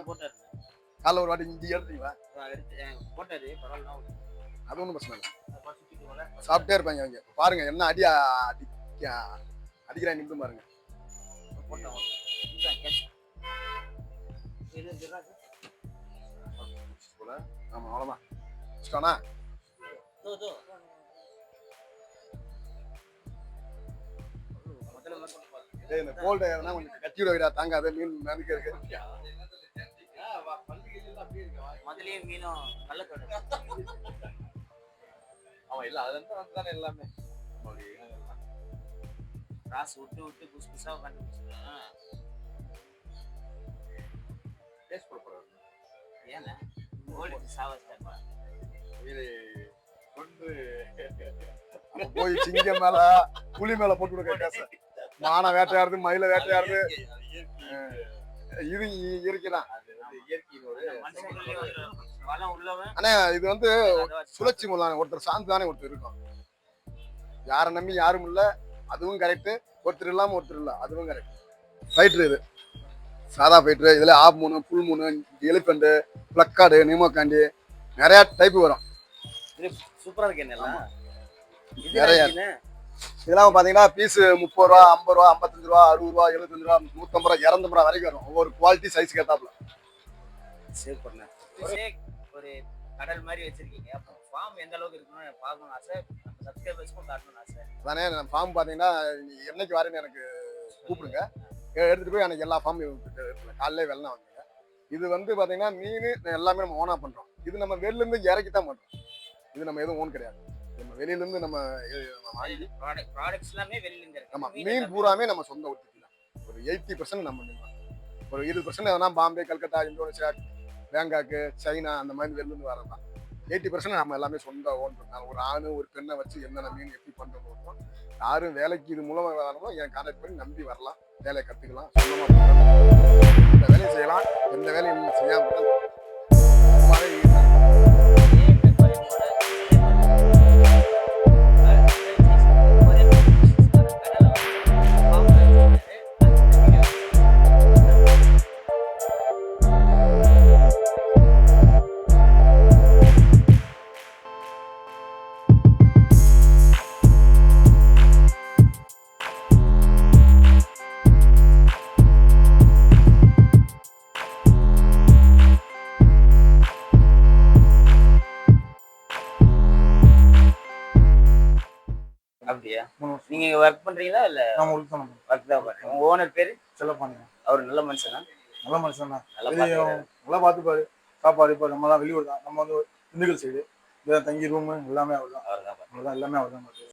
காலைல ஒரு வாட்டி இஞ்சி எடுத்தீங்களா? போட்டாரு, பரவாயில்ல, அது ஒன்றும் பிரச்சனை இல்லை, சாப்பிட்டே இருப்பாங்க அவங்க. பாருங்க என்ன அடிக்கிறாங்க நின்று பாருங்க. ஆமா அவ்வளோதான். இந்த கோல்டு எதனா கொஞ்சம் கட்டி விட தாங்காத மீன் நம்பிக்கை இருக்கு. முதலே மீனும் கள்ளத்தோட அவன் இல்லை, அதுல தானே எல்லாமே ராஸ் விட்டு விட்டு புதுசு புதுசாக கண்டுபிடிச்சிருக்கேன். டேஸ்ட் பண்ண போறாரு. ஏன்னா கோல்டு சாவஸ்தாப்பா இது கொண்டு போய் சிங்கம் மேல புலி மேல போட்டு விட காசு. மான வேட்டையாடுது, மயில வேட்டையாடுது. இது இயற்கைதான். ஆனா இது வந்து சுழற்சி முறையான ஒருத்தர் சார்ந்து தானே ஒருத்தர் இருக்கும். யாரை நம்பி யாரும் இல்ல, அதுவும் கரெக்ட். ஒருத்தர் இல்லாம ஒருத்தர் இல்ல, அதுவும் கரெக்ட். ஃபைட்ரு இது சாதா ஃபைட்ரு. இதுல ஆப் மூணு, புல் மூணு, எலிபெண்ட், பிளக்கார்டு, நிமோகாண்டி நிறைய டைப் வரும். சூப்பரா இருக்கு. நிறைய இதெல்லாம் பாத்தீங்கன்னா பீஸ் 30 ரூபா, 50 ரூபா, 55 ரூபா, 60 ரூபா, 75 ரூபா, 150 ரூபா, 200 ரூபா வரைக்கும் வரும். ஒவ்வொரு குவாலிட்டி சைஸ்க்கு ஏத்தாப்புல. சேவ் பண்ண ஒரு கடல் மாதிரி வச்சிருக்கீங்க. அப்போ ஃபார்ம் எந்த அளவுக்கு இருக்கணும்னு பார்க்கணும் ஆசை, நம்ம சப்ஸ்கிரைபர்ஸ்க்கும் காட்டணும் ஆசை. அதானே ஃபார்ம் பார்த்தீங்கன்னா என்னைக்கு வரேன்னு எனக்கு கூப்பிடுங்க, எடுத்துகிட்டு போய் எனக்கு எல்லா ஃபார்ம் காலையிலே வெள்ளம் வந்துங்க. இது வந்து பார்த்தீங்கன்னா மீன் எல்லாமே நம்ம ஓனாக பண்ணுறோம். இது நம்ம வெளிலேருந்து இறக்கி தான் பண்ணுறோம். இது நம்ம எதுவும் ஓன் கிடையாது. நம்ம வெளியிலேருந்து நம்ம ப்ராடக்ட்ஸ் எல்லாமே வெளியிலேருந்து இருக்கு. ஆமாம், மீன் பூராமே நம்ம சொந்த உற்பத்தி தான். ஒரு 80% நம்ம மீன் தான். ஒரு 20% எதனா பாம்பே, கல்கத்தா, இந்தோனேஷியா, பேங்காக்கு, சைனா அந்த மாதிரி வெளிலேருந்து வரது தான். 80% நம்ம எல்லாமே சொந்த ஓன் பண்ணலாம். ஒரு ஆணு ஒரு பெண்ணை வச்சு என்னென்ன மீன் எப்படி பண்ணுறோம். யாரும் வேலைக்கு இது மூலமாக வரணும், என் கான்டாக்ட் பண்ணி நம்பி வரலாம், வேலையை கற்றுக்கலாம், சொந்தமாக இந்த வேலையை செய்யலாம். எந்த வேலையும் செய்யாமல் அப்படியா? 3 வருஷம். நீங்க இங்க ஒர்க் பண்றீங்களா இல்ல நான் உங்களுக்கு தான் பண்ணேன். ஒர்க் தான் பண்றீங்க? உங்க ஓனர் பேரு? செல்லப்பாண்டிங்க. அவர் நல்ல மனுஷனா? நல்ல மனுஷன் தான். நல்லா வெளியும் பாத்துக்கிறாரு. நல்லா பார்த்துப்பாரு. சாப்பாடு இப்போ நம்ம தான் வெளியூர் தான். நம்ம வந்து திண்டுக்கல் சைடு. இதான் தங்கி ரூமு எல்லாமே அவர் தான். அவர் தான் அவ்வளோதான் எல்லாமே அவர் தான் பார்த்துப்பாரு.